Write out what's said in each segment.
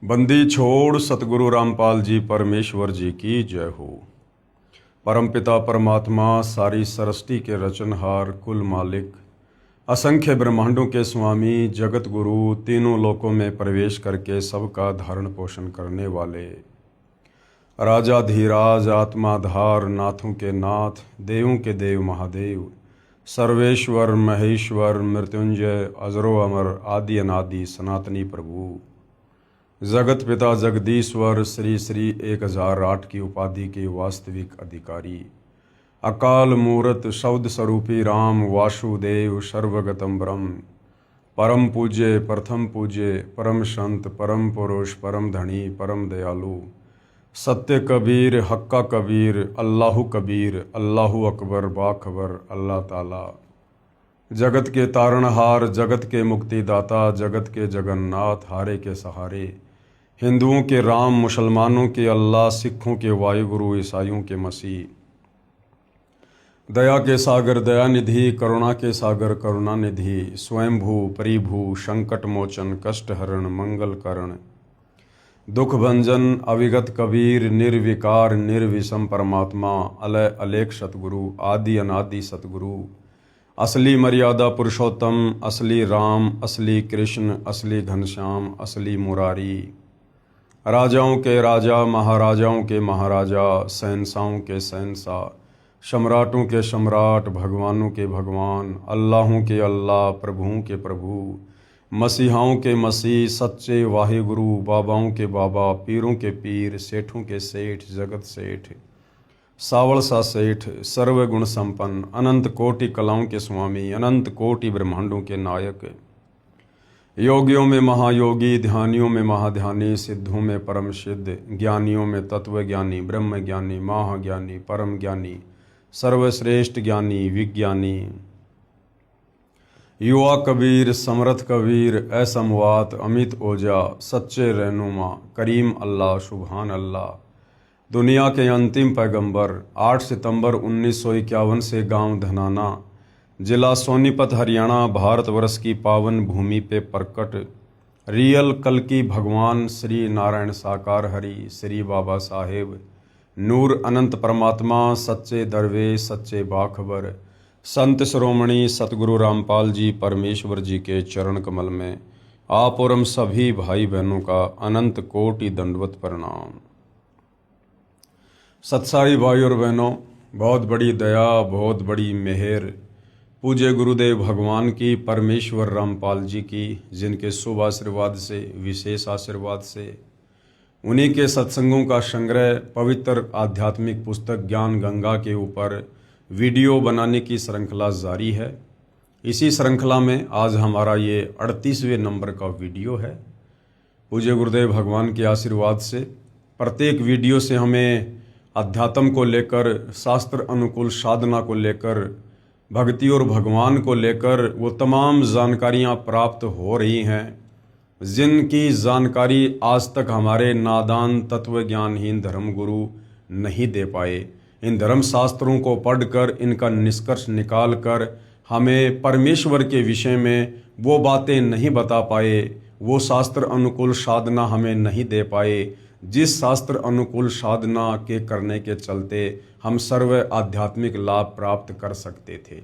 बंदी छोड़ सतगुरु रामपाल जी परमेश्वर जी की जय हो। परमपिता परमात्मा सारी सृष्टि के रचनहार कुल मालिक असंख्य ब्रह्मांडों के स्वामी जगत गुरु तीनों लोकों में प्रवेश करके सबका धारण पोषण करने वाले राजा धीराज आत्माधार नाथों के नाथ देवों के देव महादेव सर्वेश्वर महेश्वर मृत्युंजय अजरो अमर आदि अनादि सनातनी प्रभु जगत पिता जगदीश्वर श्री श्री 1008 की उपाधि के वास्तविक अधिकारी अकाल मूरत शब्द स्वरूपी राम वासुदेव सर्वगतम ब्रह्म परम पूज्य प्रथम पूज्य परम संत परम पुरुष परम धनी परम दयालु सत्य कबीर हक्का कबीर अल्लाहु कबीर अल्लाहु अकबर बाखबर अल्लाह ताला जगत के तारणहार जगत के मुक्तिदाता जगत के जगन्नाथ हारे के सहारे हिंदुओं के राम मुसलमानों के अल्लाह सिखों के वायुगुरु ईसाइयों के मसीह दया के सागर दयानिधि करुणा के सागर करुणानिधि स्वयंभू परिभू संकट मोचन कष्ट हरण मंगल करण दुख भंजन अविगत कबीर निर्विकार निर्विषम परमात्मा अलय अलेख सतगुरु आदि अनादि सतगुरु असली मर्यादा पुरुषोत्तम असली राम असली कृष्ण असली घनश्याम असली मुरारी राजाओं के राजा महाराजाओं के महाराजा शहंशाहों के शहंशाह सम्राटों के सम्राट भगवानों के भगवान अल्लाहों के अल्लाह प्रभुओं के प्रभु मसीहाओं के मसीह सच्चे वाहिगुरु बाबाओं के बाबा पीरों के पीर सेठों के सेठ जगत सेठ सावल सा सेठ सर्वगुण संपन्न अनंत कोटि कलाओं के स्वामी अनंत कोटि ब्रह्मांडों के नायक योगियों में महायोगी ध्यानियों में महाध्यानी सिद्धों में परम सिद्ध ज्ञानियों में तत्व ज्ञानी ब्रह्म ज्ञानी महाज्ञानी परम ज्ञानी सर्वश्रेष्ठ ज्ञानी विज्ञानी युवा कबीर समर्थ कबीर असमवात अमित ओजा सच्चे रहनुमा करीम अल्लाह सुभान अल्लाह दुनिया के अंतिम पैगंबर 8 सितंबर 1951 से गांव धनाना जिला सोनीपत हरियाणा भारतवर्ष की पावन भूमि पे प्रकट रियल कल की भगवान श्री नारायण साकार हरि श्री बाबा साहेब नूर अनंत परमात्मा सच्चे दरवेश सच्चे बाखबर संत श्रोमणी सतगुरु रामपाल जी परमेश्वर जी के चरण कमल में आप और हम सभी भाई बहनों का अनंत कोटि दंडवत प्रणाम। सत्सारी भाई और बहनों, बहुत बड़ी दया बहुत बड़ी मेहर पूज्य गुरुदेव भगवान की परमेश्वर रामपाल जी की जिनके शुभ आशीर्वाद से विशेष आशीर्वाद से उन्हीं के सत्संगों का संग्रह पवित्र आध्यात्मिक पुस्तक ज्ञान गंगा के ऊपर वीडियो बनाने की श्रृंखला जारी है। इसी श्रृंखला में आज हमारा ये 38वें नंबर का वीडियो है। पूज्य गुरुदेव भगवान के आशीर्वाद से प्रत्येक वीडियो से हमें अध्यात्म को लेकर शास्त्र अनुकूल साधना को लेकर भक्ति और भगवान को लेकर वो तमाम जानकारियाँ प्राप्त हो रही हैं जिनकी जानकारी आज तक हमारे नादान तत्व ज्ञानहीन धर्मगुरु नहीं दे पाए। इन धर्म शास्त्रों को पढ़कर इनका निष्कर्ष निकाल कर हमें परमेश्वर के विषय में वो बातें नहीं बता पाए, वो शास्त्र अनुकूल साधना हमें नहीं दे पाए जिस शास्त्र अनुकूल साधना के करने के चलते हम सर्व आध्यात्मिक लाभ प्राप्त कर सकते थे।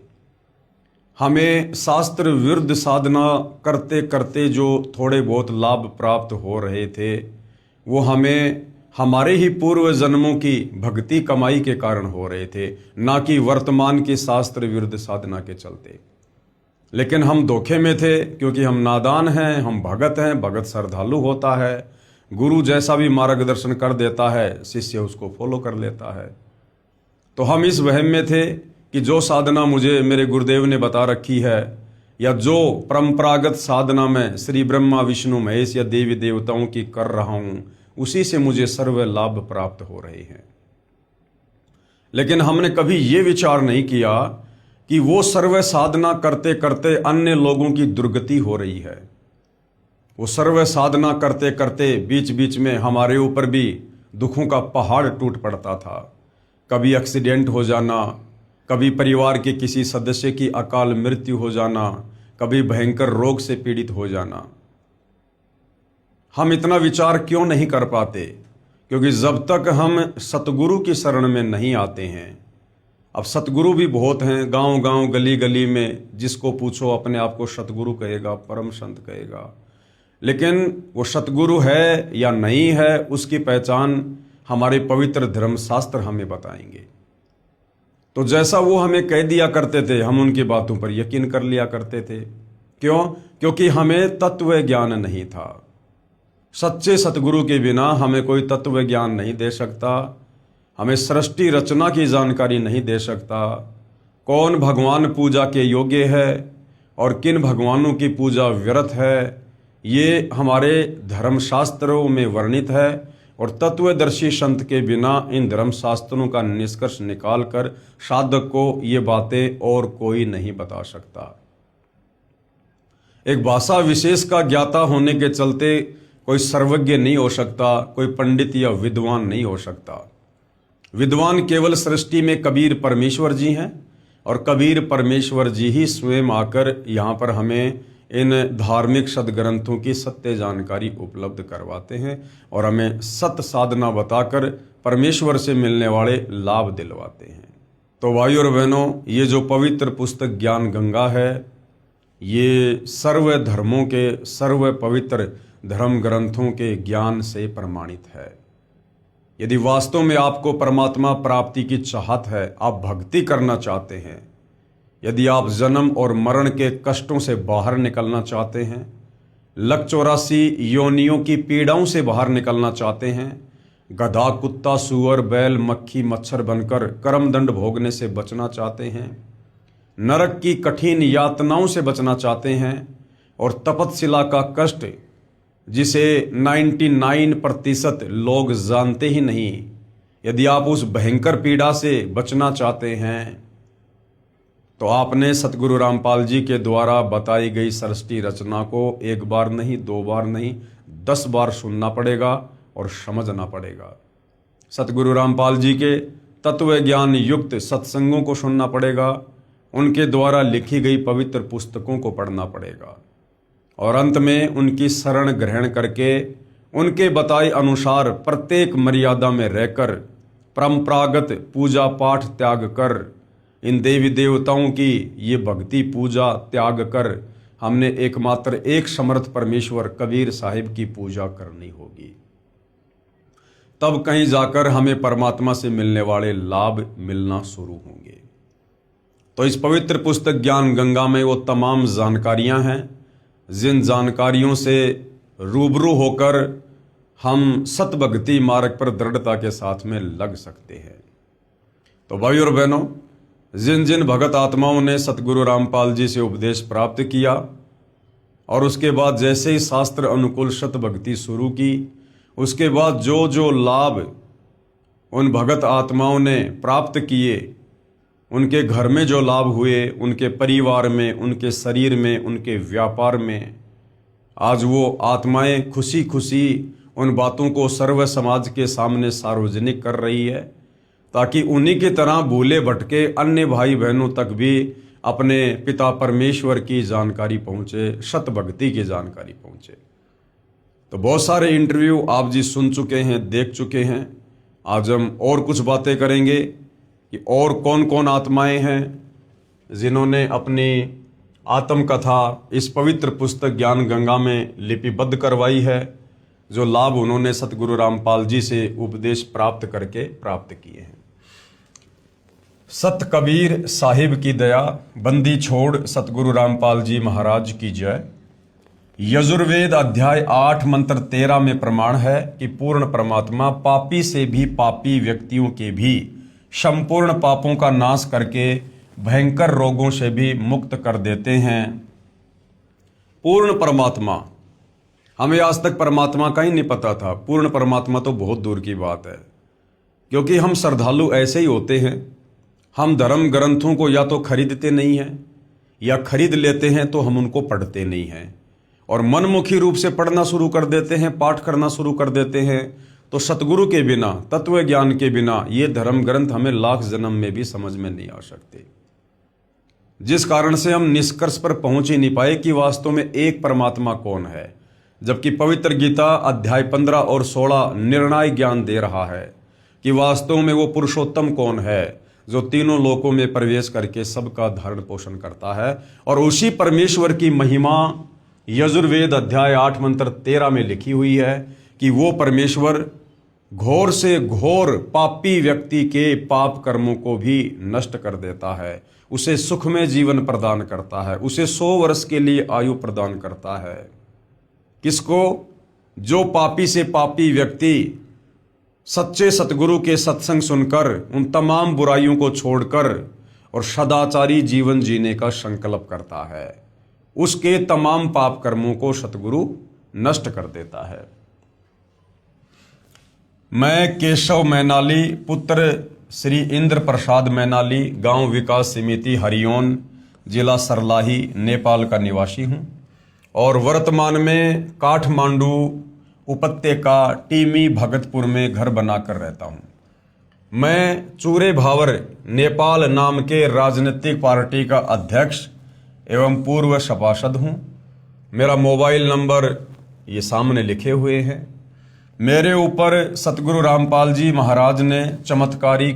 हमें शास्त्र विरुद्ध साधना करते करते जो थोड़े बहुत लाभ प्राप्त हो रहे थे वो हमें हमारे ही पूर्व जन्मों की भक्ति कमाई के कारण हो रहे थे, ना कि वर्तमान की शास्त्र विरुद्ध साधना के चलते। लेकिन हम धोखे में थे क्योंकि हम नादान हैं, हम भगत हैं, भगत श्रद्धालु होता है, गुरु जैसा भी मार्गदर्शन कर देता है शिष्य उसको फॉलो कर लेता है। तो हम इस वहम में थे कि जो साधना मुझे मेरे गुरुदेव ने बता रखी है या जो परंपरागत साधना में श्री ब्रह्मा विष्णु महेश या देवी देवताओं की कर रहा हूँ उसी से मुझे सर्व लाभ प्राप्त हो रहे हैं। लेकिन हमने कभी ये विचार नहीं किया कि वो सर्व साधना करते करते अन्य लोगों की दुर्गति हो रही है। वो सर्व साधना करते करते बीच बीच में हमारे ऊपर भी दुखों का पहाड़ टूट पड़ता था। कभी एक्सीडेंट हो जाना, कभी परिवार के किसी सदस्य की अकाल मृत्यु हो जाना, कभी भयंकर रोग से पीड़ित हो जाना। हम इतना विचार क्यों नहीं कर पाते? क्योंकि जब तक हम सतगुरु की शरण में नहीं आते हैं, अब सतगुरु भी बहुत हैं, गांव गांव गली गली में जिसको पूछो अपने आप को सतगुरु कहेगा, परम संत कहेगा, लेकिन वो सतगुरु है या नहीं है उसकी पहचान हमारे पवित्र धर्मशास्त्र हमें बताएंगे। तो जैसा वो हमें कह दिया करते थे, हम उनकी बातों पर यकीन कर लिया करते थे। क्यों? क्योंकि हमें तत्व ज्ञान नहीं था। सच्चे सतगुरु के बिना हमें कोई तत्व ज्ञान नहीं दे सकता, हमें सृष्टि रचना की जानकारी नहीं दे सकता, कौन भगवान पूजा के योग्य है और किन भगवानों की पूजा व्यर्थ है, ये हमारे धर्मशास्त्रों में वर्णित है। और तत्वदर्शी संत के बिना इन धर्मशास्त्रों का निष्कर्ष निकालकर साधक को ये बातें और कोई नहीं बता सकता। एक भाषा विशेष का ज्ञाता होने के चलते कोई सर्वज्ञ नहीं हो सकता, कोई पंडित या विद्वान नहीं हो सकता। विद्वान केवल सृष्टि में कबीर परमेश्वर जी हैं और कबीर परमेश्वर जी ही स्वयं आकर यहाँ पर हमें इन धार्मिक सदग्रंथों की सत्य जानकारी उपलब्ध करवाते हैं और हमें सत्य साधना बताकर परमेश्वर से मिलने वाले लाभ दिलवाते हैं। तो भाइयों और बहनों, ये जो पवित्र पुस्तक ज्ञान गंगा है, ये सर्व धर्मों के सर्व पवित्र धर्म ग्रंथों के ज्ञान से प्रमाणित है। यदि वास्तव में आपको परमात्मा प्राप्ति की चाहत है, आप भक्ति करना चाहते हैं, यदि आप जन्म और मरण के कष्टों से बाहर निकलना चाहते हैं, लक 84 योनियों की पीड़ाओं से बाहर निकलना चाहते हैं, गधा कुत्ता सूअर बैल मक्खी मच्छर बनकर कर्मदंड भोगने से बचना चाहते हैं, नरक की कठिन यातनाओं से बचना चाहते हैं और तपतशिला का कष्ट जिसे 99% लोग जानते ही नहीं, यदि आप उस भयंकर पीड़ा से बचना चाहते हैं तो आपने सतगुरु रामपाल जी के द्वारा बताई गई सृष्टि रचना को एक बार नहीं, 2 बार नहीं, 10 बार सुनना पड़ेगा और समझना पड़ेगा। सतगुरु रामपाल जी के तत्व ज्ञान युक्त सत्संगों को सुनना पड़ेगा, उनके द्वारा लिखी गई पवित्र पुस्तकों को पढ़ना पड़ेगा और अंत में उनकी शरण ग्रहण करके उनके बताए अनुसार प्रत्येक मर्यादा में रहकर परंपरागत पूजा पाठ त्याग कर, इन देवी देवताओं की ये भक्ति पूजा त्याग कर हमने एकमात्र एक समर्थ परमेश्वर कबीर साहिब की पूजा करनी होगी। तब कहीं जाकर हमें परमात्मा से मिलने वाले लाभ मिलना शुरू होंगे। तो इस पवित्र पुस्तक ज्ञान गंगा में वो तमाम जानकारियां हैं जिन जानकारियों से रूबरू होकर हम सत भक्ति मार्ग पर दृढ़ता के साथ में लग सकते हैं। तो भाई और बहनों, जिन जिन भगत आत्माओं ने सतगुरु रामपाल जी से उपदेश प्राप्त किया और उसके बाद जैसे ही शास्त्र अनुकूल सत भक्ति शुरू की, उसके बाद जो जो लाभ उन भगत आत्माओं ने प्राप्त किए, उनके घर में जो लाभ हुए, उनके परिवार में, उनके शरीर में, उनके व्यापार में, आज वो आत्माएं खुशी खुशी उन बातों को सर्व समाज के सामने सार्वजनिक कर रही है ताकि उन्हीं की तरह भूले भटके अन्य भाई बहनों तक भी अपने पिता परमेश्वर की जानकारी पहुँचे, सत भक्ति की जानकारी पहुँचे। तो बहुत सारे इंटरव्यू आप जी सुन चुके हैं, देख चुके हैं। आज हम और कुछ बातें करेंगे कि और कौन कौन आत्माएं हैं जिन्होंने अपनी आत्मकथा इस पवित्र पुस्तक ज्ञान गंगा में लिपिबद्ध करवाई है, जो लाभ उन्होंने सतगुरु रामपाल जी से उपदेश प्राप्त करके प्राप्त किए हैं। सत कबीर साहिब की दया, बंदी छोड़ सतगुरु रामपाल जी महाराज की जय। यजुर्वेद अध्याय 8 मंत्र 13 में प्रमाण है कि पूर्ण परमात्मा पापी से भी पापी व्यक्तियों के भी संपूर्ण पापों का नाश करके भयंकर रोगों से भी मुक्त कर देते हैं। पूर्ण परमात्मा, हमें आज तक परमात्मा का ही नहीं पता था। पूर्ण परमात्मा तो बहुत दूर की बात है, क्योंकि हम श्रद्धालु ऐसे ही होते हैं। हम धर्म ग्रंथों को या तो खरीदते नहीं हैं या खरीद लेते हैं तो हम उनको पढ़ते नहीं हैं और मनमुखी रूप से पढ़ना शुरू कर देते हैं, पाठ करना शुरू कर देते हैं। तो सतगुरु के बिना, तत्व ज्ञान के बिना ये धर्म ग्रंथ हमें लाख जन्म में भी समझ में नहीं आ सकते, जिस कारण से हम निष्कर्ष पर पहुंच ही नहीं पाए कि वास्तव में एक परमात्मा कौन है। जबकि पवित्र गीता अध्याय 15 और 16 निर्णायक ज्ञान दे रहा है कि वास्तव में वो पुरुषोत्तम कौन है जो तीनों लोकों में प्रवेश करके सबका धारण पोषण करता है। और उसी परमेश्वर की महिमा यजुर्वेद अध्याय 8 मंत्र 13 में लिखी हुई है कि वो परमेश्वर घोर से घोर पापी व्यक्ति के पाप कर्मों को भी नष्ट कर देता है, उसे सुखमय जीवन प्रदान करता है, उसे 100 वर्ष के लिए आयु प्रदान करता है। किसको? जो पापी से पापी व्यक्ति सच्चे सतगुरु के सत्संग सुनकर उन तमाम बुराइयों को छोड़कर और सदाचारी जीवन जीने का संकल्प करता है, उसके तमाम पाप कर्मों को सतगुरु नष्ट कर देता है। मैं केशव मैनाली पुत्र श्री इंद्र प्रसाद मैनाली, गांव विकास समिति हरिओन, जिला सरलाही, नेपाल का निवासी हूं और वर्तमान में काठमांडू उपत्यका टीमी भगतपुर में घर बनाकर रहता हूं। मैं चूरे भावर नेपाल नाम के राजनीतिक पार्टी का अध्यक्ष एवं पूर्व सभासद हूं। मेरा मोबाइल नंबर ये सामने लिखे हुए हैं। मेरे ऊपर सतगुरु रामपाल जी महाराज ने चमत्कारी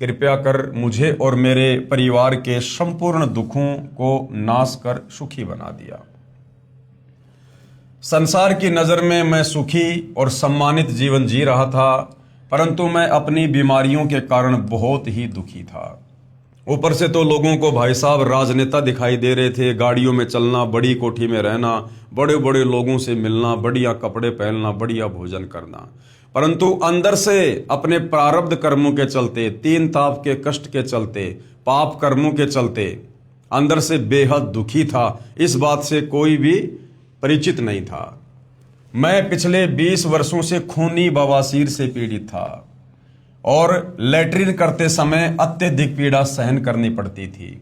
कृपा कर मुझे और मेरे परिवार के संपूर्ण दुखों को नाश कर सुखी बना दिया। संसार की नज़र में मैं सुखी और सम्मानित जीवन जी रहा था, परंतु मैं अपनी बीमारियों के कारण बहुत ही दुखी था। ऊपर से तो लोगों को भाई साहब राजनेता दिखाई दे रहे थे, गाड़ियों में चलना, बड़ी कोठी में रहना, बड़े बड़े लोगों से मिलना, बढ़िया कपड़े पहनना, बढ़िया भोजन करना, परंतु अंदर से अपने प्रारब्ध कर्मों के चलते, 3 ताप के कष्ट के चलते, पाप कर्मों के चलते अंदर से बेहद दुखी था। इस बात से कोई भी परिचित नहीं था। मैं पिछले 20 वर्षों से खूनी बवासीर से पीड़ित था और लैट्रिन करते समय अत्यधिक पीड़ा सहन करनी पड़ती थी।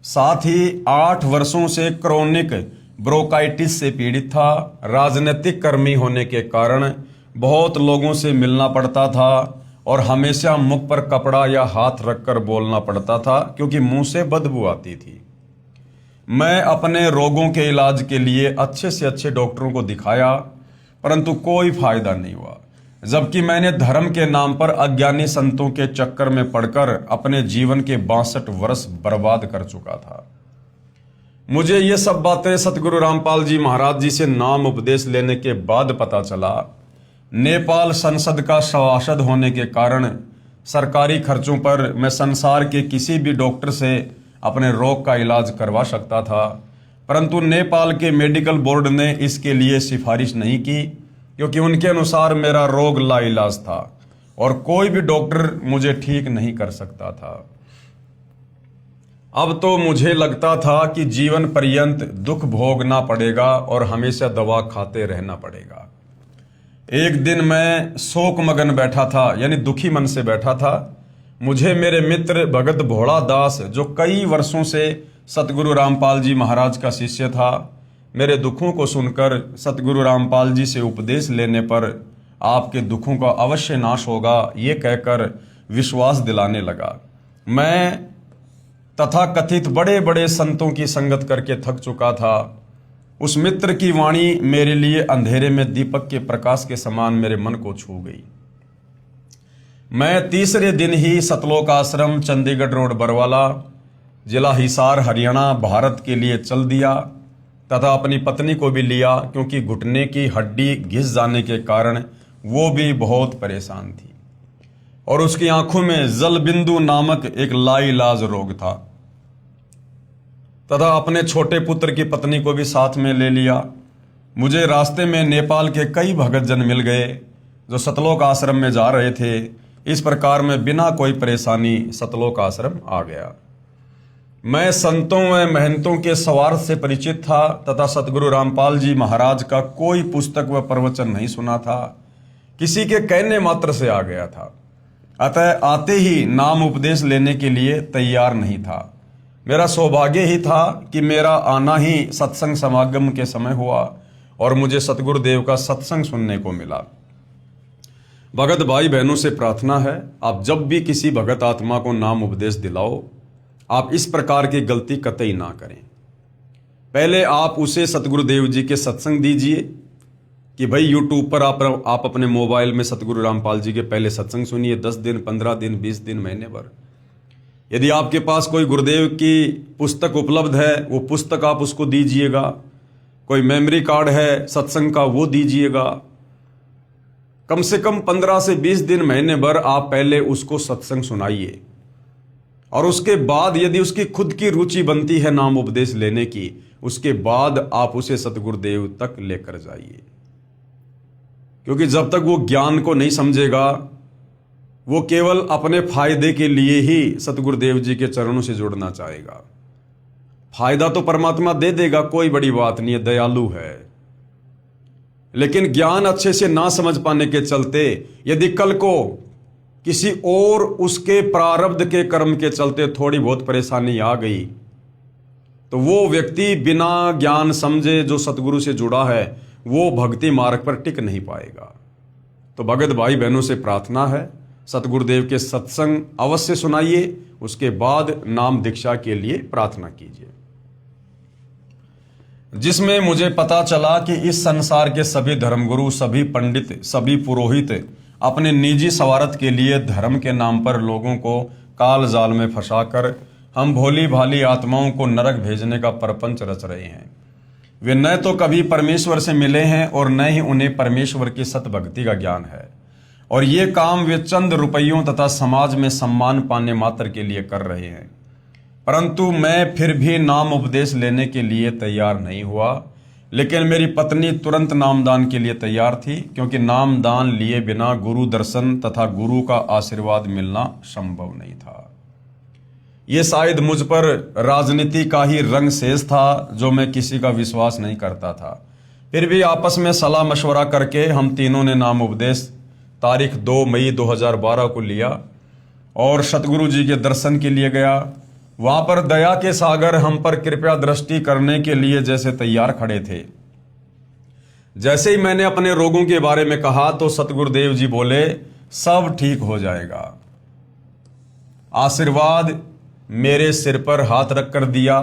साथ ही 8 वर्षों से क्रोनिक ब्रोंकाइटिस से पीड़ित था। राजनीतिक कर्मी होने के कारण बहुत लोगों से मिलना पड़ता था और हमेशा मुख पर कपड़ा या हाथ रखकर बोलना पड़ता था क्योंकि मुंह से बदबू आती थी। मैं अपने रोगों के इलाज के लिए अच्छे से अच्छे डॉक्टरों को दिखाया, परंतु कोई फायदा नहीं हुआ। जबकि मैंने धर्म के नाम पर अज्ञानी संतों के चक्कर में पड़कर अपने जीवन के 62 वर्ष बर्बाद कर चुका था। मुझे ये सब बातें सतगुरु रामपाल जी महाराज जी से नाम उपदेश लेने के बाद पता चला। नेपाल संसद का सभासद होने के कारण सरकारी खर्चों पर मैं संसार के किसी भी डॉक्टर से अपने रोग का इलाज करवा सकता था, परंतु नेपाल के मेडिकल बोर्ड ने इसके लिए सिफारिश नहीं की क्योंकि उनके अनुसार मेरा रोग लाइलाज था और कोई भी डॉक्टर मुझे ठीक नहीं कर सकता था। अब तो मुझे लगता था कि जीवन पर्यंत दुख भोगना पड़ेगा और हमेशा दवा खाते रहना पड़ेगा। एक दिन मैं शोक मगन बैठा था, यानी दुखी मन से बैठा था। मुझे मेरे मित्र भगत भोला दास, जो कई वर्षों से सतगुरु रामपाल जी महाराज का शिष्य था, मेरे दुखों को सुनकर सतगुरु रामपाल जी से उपदेश लेने पर आपके दुखों का अवश्य नाश होगा, ये कहकर विश्वास दिलाने लगा। मैं तथा कथित बड़े बड़े संतों की संगत करके थक चुका था। उस मित्र की वाणी मेरे लिए अंधेरे में दीपक के प्रकाश के समान मेरे मन को छू गई। मैं तीसरे दिन ही सतलोक आश्रम, चंडीगढ़ रोड, बरवाला, जिला हिसार, हरियाणा, भारत के लिए चल दिया तथा अपनी पत्नी को भी लिया क्योंकि घुटने की हड्डी घिस जाने के कारण वो भी बहुत परेशान थी और उसकी आंखों में जल बिंदु नामक एक लाइलाज रोग था। तथा अपने छोटे पुत्र की पत्नी को भी साथ में ले लिया। मुझे रास्ते में नेपाल के कई भगत जन मिल गए जो सतलोक आश्रम में जा रहे थे। इस प्रकार मैं बिना कोई परेशानी सतलोक आश्रम आ गया। मैं संतों व महंतों के स्वार्थ से परिचित था तथा सतगुरु रामपाल जी महाराज का कोई पुस्तक व प्रवचन नहीं सुना था, किसी के कहने मात्र से आ गया था। अतः आते ही नाम उपदेश लेने के लिए तैयार नहीं था। मेरा सौभाग्य ही था कि मेरा आना ही सत्संग समागम के समय हुआ और मुझे सतगुरुदेव का सत्संग सुनने को मिला। भगत भाई बहनों से प्रार्थना है, आप जब भी किसी भगत आत्मा को नाम उपदेश दिलाओ, आप इस प्रकार की गलती कतई ना करें। पहले आप उसे सतगुरुदेव जी के सत्संग दीजिए, कि भाई यूट्यूब पर आप अपने मोबाइल में सतगुरु रामपाल जी के पहले सत्संग सुनिए, 10 दिन, 15 दिन, 20 दिन, महीने भर। यदि आपके पास कोई गुरुदेव की पुस्तक उपलब्ध है, वो पुस्तक आप उसको दीजिएगा। कोई मेमोरी कार्ड है सत्संग का, वो दीजिएगा। कम से कम 15 से 20 दिन, महीने भर आप पहले उसको सत्संग सुनाइए, और उसके बाद यदि उसकी खुद की रुचि बनती है नाम उपदेश लेने की, उसके बाद आप उसे सतगुरुदेव तक लेकर जाइए। क्योंकि जब तक वो ज्ञान को नहीं समझेगा, वो केवल अपने फायदे के लिए ही सतगुरुदेव जी के चरणों से जुड़ना चाहेगा। फायदा तो परमात्मा दे देगा, कोई बड़ी बात नहीं है, दयालु है। लेकिन ज्ञान अच्छे से ना समझ पाने के चलते यदि कल को किसी और उसके प्रारब्ध के कर्म के चलते थोड़ी बहुत परेशानी आ गई, तो वो व्यक्ति बिना ज्ञान समझे जो सतगुरु से जुड़ा है, वो भक्ति मार्ग पर टिक नहीं पाएगा। तो भगत भाई बहनों से प्रार्थना है, सतगुरुदेव के सत्संग अवश्य सुनाइए, उसके बाद नाम दीक्षा के लिए प्रार्थना कीजिए। जिसमें मुझे पता चला कि इस संसार के सभी धर्मगुरु, सभी पंडित, सभी पुरोहित अपने निजी स्वार्थ के लिए धर्म के नाम पर लोगों को काल जाल में फंसाकर हम भोली भाली आत्माओं को नरक भेजने का परपंच रच रहे हैं। वे न तो कभी परमेश्वर से मिले हैं और न ही उन्हें परमेश्वर की सतभक्ति का ज्ञान है, और ये काम वे चंद रुपयों तथा समाज में सम्मान पाने मात्र के लिए कर रहे हैं। परंतु मैं फिर भी नाम उपदेश लेने के लिए तैयार नहीं हुआ, लेकिन मेरी पत्नी तुरंत नामदान के लिए तैयार थी, क्योंकि नामदान लिए बिना गुरु दर्शन तथा गुरु का आशीर्वाद मिलना संभव नहीं था। ये शायद मुझ पर राजनीति का ही रंग शेष था, जो मैं किसी का विश्वास नहीं करता था। फिर भी आपस में सलाह मशवरा करके हम तीनों ने नाम उपदेश तारीख 2 मई 2012 को लिया और सतगुरु जी के दर्शन के लिए गया। वहां पर दया के सागर हम पर कृपया दृष्टि करने के लिए जैसे तैयार खड़े थे। जैसे ही मैंने अपने रोगों के बारे में कहा तो सतगुरुदेव जी बोले, सब ठीक हो जाएगा। आशीर्वाद मेरे सिर पर हाथ रख कर दिया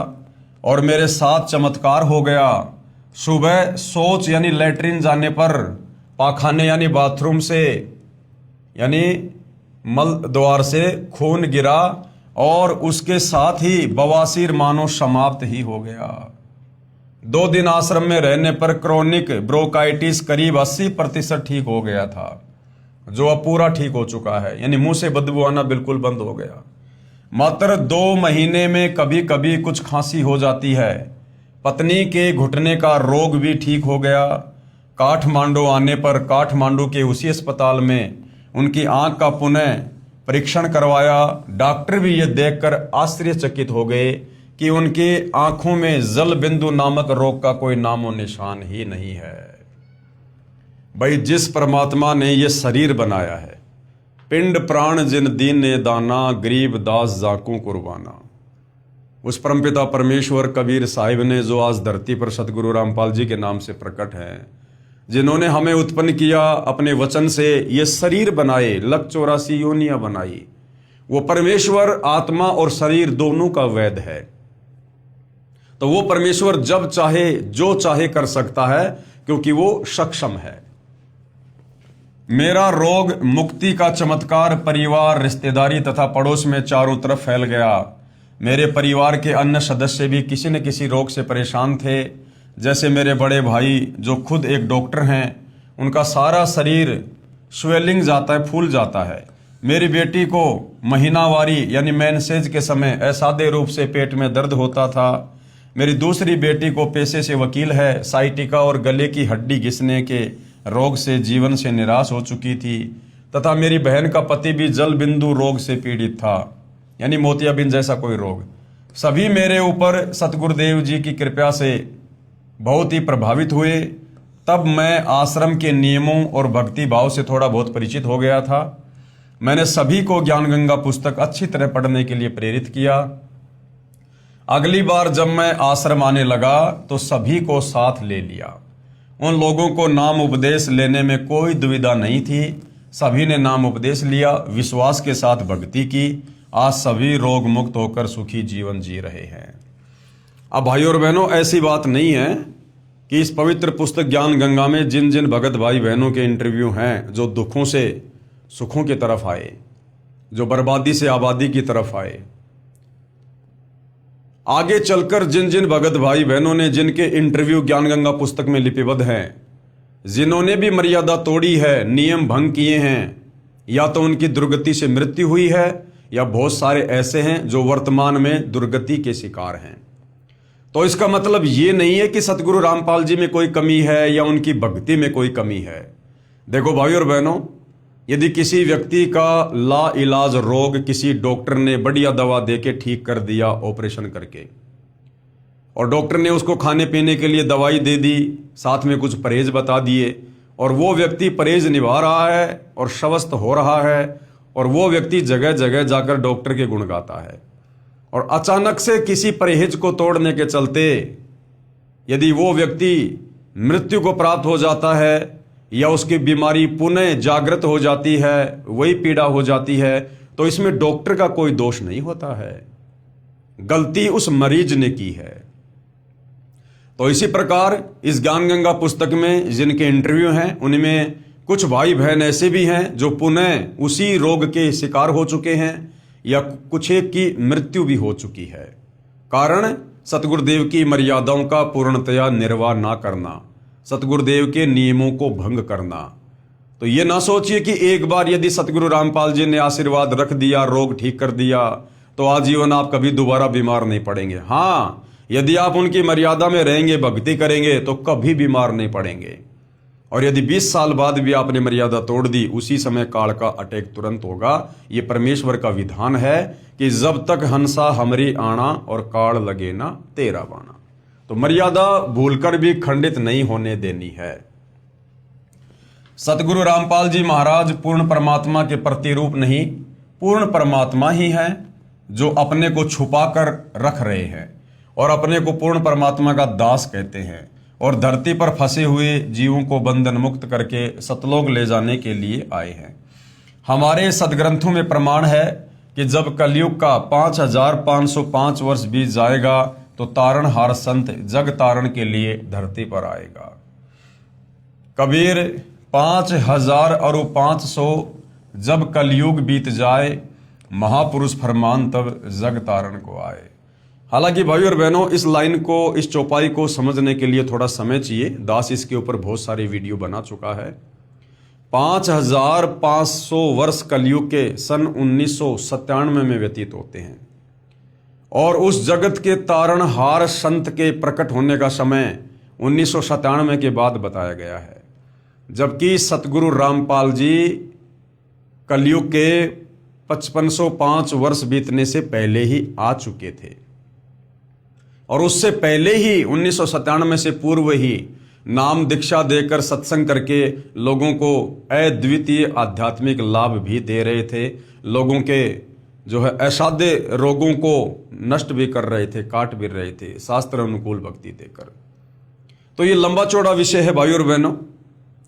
और मेरे साथ चमत्कार हो गया। सुबह शौच यानी लैट्रिन जाने पर, पाखाने यानी बाथरूम से यानी मल द्वार से खून गिरा और उसके साथ ही बवासीर मानो समाप्त ही हो गया। 2 दिन आश्रम में रहने पर क्रोनिक ब्रोंकाइटिस करीब 80% ठीक हो गया था, जो अब पूरा ठीक हो चुका है, यानी मुंह से बदबू आना बिल्कुल बंद हो गया। मात्र 2 महीने में कभी कभी कुछ खांसी हो जाती है। पत्नी के घुटने का रोग भी ठीक हो गया। काठमांडू आने पर काठमांडू के उसी अस्पताल में उनकी आंख का पुनः परीक्षण करवाया। डॉक्टर भी ये देखकर आश्चर्यचकित हो गए कि उनकी आंखों में जल बिंदु नामक रोग का कोई नामो निशान ही नहीं है। भाई, जिस परमात्मा ने ये शरीर बनाया है, पिंड प्राण जिन दीन ने दाना, गरीब दास जाकू कुर्बाना, उस परमपिता परमेश्वर कबीर साहिब ने, जो आज धरती पर सतगुरु रामपाल जी के नाम से प्रकट हैं, जिन्होंने हमें उत्पन्न किया, अपने वचन से ये शरीर बनाए, 184 योनियां बनाई, वो परमेश्वर आत्मा और शरीर दोनों का वैद है। तो वो परमेश्वर जब चाहे जो चाहे कर सकता है, क्योंकि वो सक्षम है। मेरा रोग मुक्ति का चमत्कार परिवार, रिश्तेदारी तथा पड़ोस में चारों तरफ फैल गया। मेरे परिवार के अन्य सदस्य भी किसी न किसी रोग से परेशान थे। जैसे मेरे बड़े भाई जो खुद एक डॉक्टर हैं, उनका सारा शरीर स्वेलिंग जाता है, फूल जाता है। मेरी बेटी को महीनावारी यानी मेंसेज के समय असाध्य रूप से पेट में दर्द होता था। मेरी दूसरी बेटी को पेशे से वकील है, साइटिका और गले की हड्डी घिसने के रोग से जीवन से निराश हो चुकी थी। तथा मेरी बहन का पति भी जल बिंदु रोग से पीड़ित था, यानी मोतियाबिंद जैसा कोई रोग। सभी मेरे ऊपर सतगुरुदेव जी की कृपा से बहुत ही प्रभावित हुए। तब मैं आश्रम के नियमों और भक्ति भाव से थोड़ा बहुत परिचित हो गया था। मैंने सभी को ज्ञान गंगा पुस्तक अच्छी तरह पढ़ने के लिए प्रेरित किया। अगली बार जब मैं आश्रम आने लगा तो सभी को साथ ले लिया। उन लोगों को नाम उपदेश लेने में कोई दुविधा नहीं थी। सभी ने नाम उपदेश लिया, विश्वास के साथ भक्ति की। आज सभी रोग मुक्त होकर सुखी जीवन जी रहे हैं। अब भाइयों और बहनों, ऐसी बात नहीं है कि इस पवित्र पुस्तक ज्ञान गंगा में जिन जिन भगत भाई बहनों के इंटरव्यू हैं, जो दुखों से सुखों की तरफ आए, जो बर्बादी से आबादी की तरफ आए, आगे चलकर जिन जिन भगत भाई बहनों ने जिनके इंटरव्यू ज्ञान गंगा पुस्तक में लिपिबद्ध हैं, जिन्होंने भी मर्यादा तोड़ी है, नियम भंग किए हैं, या तो उनकी दुर्गति से मृत्यु हुई है, या बहुत सारे ऐसे हैं जो वर्तमान में दुर्गति के शिकार हैं। तो इसका मतलब ये नहीं है कि सतगुरु रामपाल जी में कोई कमी है या उनकी भक्ति में कोई कमी है। देखो भाई और बहनों, यदि किसी व्यक्ति का ला इलाज रोग किसी डॉक्टर ने बढ़िया दवा देके ठीक कर दिया ऑपरेशन करके, और डॉक्टर ने उसको खाने पीने के लिए दवाई दे दी, साथ में कुछ परहेज बता दिए, और वो व्यक्ति परहेज निभा रहा है और स्वस्थ हो रहा है, और वो व्यक्ति जगह जगह जाकर डॉक्टर के गुण गाता है, और अचानक से किसी परहेज को तोड़ने के चलते यदि वो व्यक्ति मृत्यु को प्राप्त हो जाता है या उसकी बीमारी पुनः जागृत हो जाती है, वही पीड़ा हो जाती है, तो इसमें डॉक्टर का कोई दोष नहीं होता है, गलती उस मरीज ने की है। तो इसी प्रकार इस ज्ञान गंगा पुस्तक में जिनके इंटरव्यू हैं, उनमें कुछ भाई बहन ऐसे भी हैं जो पुनः उसी रोग के शिकार हो चुके हैं, या कुछ एक की मृत्यु भी हो चुकी है। कारण सतगुरुदेव की मर्यादाओं का पूर्णतया निर्वाह ना करना, सतगुरुदेव के नियमों को भंग करना। तो ये ना सोचिए कि एक बार यदि सतगुरु रामपाल जी ने आशीर्वाद रख दिया, रोग ठीक कर दिया, तो आजीवन आप कभी दोबारा बीमार नहीं पड़ेंगे। हाँ, यदि आप उनकी मर्यादा में रहेंगे, भक्ति करेंगे, तो कभी बीमार नहीं पड़ेंगे। और यदि 20 साल बाद भी आपने मर्यादा तोड़ दी, उसी समय काल का अटैक तुरंत होगा। ये परमेश्वर का विधान है कि जब तक हंसा हमरी आना और काल लगे ना तेरा बाना। तो मर्यादा भूलकर भी खंडित नहीं होने देनी है। सतगुरु रामपाल जी महाराज पूर्ण परमात्मा के प्रतिरूप नहीं, पूर्ण परमात्मा ही है, जो अपने को छुपा कर रख रहे हैं और अपने को पूर्ण परमात्मा का दास कहते हैं, और धरती पर फंसे हुए जीवों को बंधन मुक्त करके सतलोक ले जाने के लिए आए हैं। हमारे सदग्रंथों में प्रमाण है कि जब कलयुग का 5505 वर्ष बीत जाएगा, तो तारणहार संत जग तारण के लिए धरती पर आएगा। कबीर 5000 जब कलयुग बीत जाए, महापुरुष फरमान तब जग तारण को आए। हालांकि भाई और बहनों, इस लाइन को, इस चौपाई को समझने के लिए थोड़ा समय चाहिए। दास इसके ऊपर बहुत सारी वीडियो बना चुका है। 5500 वर्ष कलयुग के सन 1997 में व्यतीत होते हैं, और उस जगत के तारणहार संत के प्रकट होने का समय 1997 के बाद बताया गया है, जबकि सतगुरु रामपाल जी कलयुग के 5505 वर्ष बीतने से पहले ही आ चुके थे, और उससे पहले ही 1997 से पूर्व ही नाम दीक्षा देकर सत्संग करके लोगों को अद्वितीय आध्यात्मिक लाभ भी दे रहे थे। लोगों के जो है असाध्य रोगों को नष्ट भी कर रहे थे, काट भी रहे थे, शास्त्र अनुकूल भक्ति देकर। तो ये लंबा चौड़ा विषय है भाई और बहनों।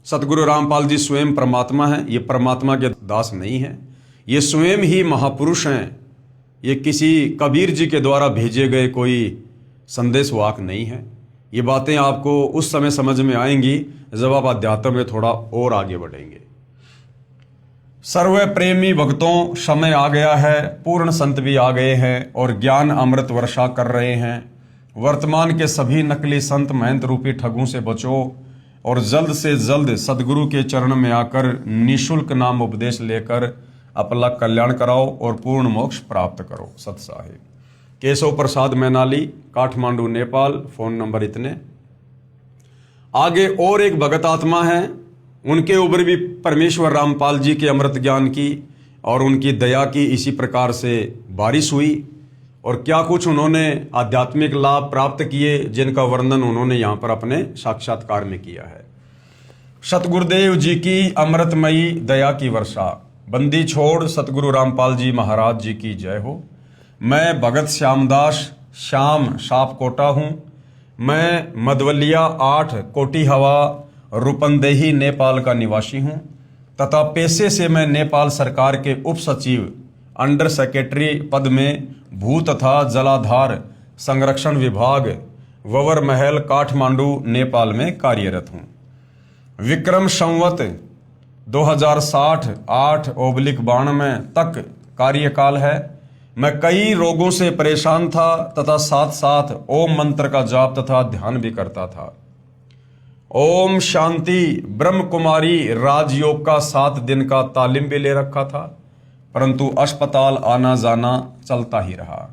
सतगुरु रामपाल जी स्वयं परमात्मा हैं, ये परमात्मा के दास नहीं हैं, ये स्वयं ही महापुरुष हैं। ये किसी कबीर जी के द्वारा भेजे गए कोई संदेश वाक नहीं है। ये बातें आपको उस समय समझ में आएंगी जब आप अध्यात्म में थोड़ा और आगे बढ़ेंगे। सर्व प्रेमी भक्तों, समय आ गया है, पूर्ण संत भी आ गए हैं और ज्ञान अमृत वर्षा कर रहे हैं। वर्तमान के सभी नकली संत महंत रूपी ठगों से बचो और जल्द से जल्द सदगुरु के चरण में आकर निःशुल्क नाम उपदेश लेकर अपना कल्याण कराओ और पूर्ण मोक्ष प्राप्त करो। सत साहिब। केशव प्रसाद मैनाली, काठमांडू, नेपाल। फोन नंबर इतने। आगे और एक भगत आत्मा है, उनके ऊपर भी परमेश्वर रामपाल जी के अमृत ज्ञान की और उनकी दया की इसी प्रकार से बारिश हुई, और क्या कुछ उन्होंने आध्यात्मिक लाभ प्राप्त किए, जिनका वर्णन उन्होंने यहाँ पर अपने साक्षात्कार में किया है। सतगुरुदेव जी की अमृतमयी दया की वर्षा। बंदी छोड़ सतगुरु रामपाल जी महाराज जी की जय हो। मैं भगत श्यामदास श्याम सापकोटा हूँ। मैं मधवलिया 8 कोटी हवा रूपंदेही नेपाल का निवासी हूँ तथा पेशे से मैं नेपाल सरकार के उप सचिव अंडर सेक्रेटरी पद में भू तथा जलाधार संरक्षण विभाग ववर महल, काठमांडू, नेपाल में कार्यरत हूँ। विक्रम संवत 2060 8/92 तक कार्यकाल है। मैं कई रोगों से परेशान था तथा साथ साथ ओम मंत्र का जाप तथा ध्यान भी करता था। ओम शांति ब्रह्म कुमारी राजयोग का 7 दिन का तालीम भी ले रखा था, परंतु अस्पताल आना जाना चलता ही रहा।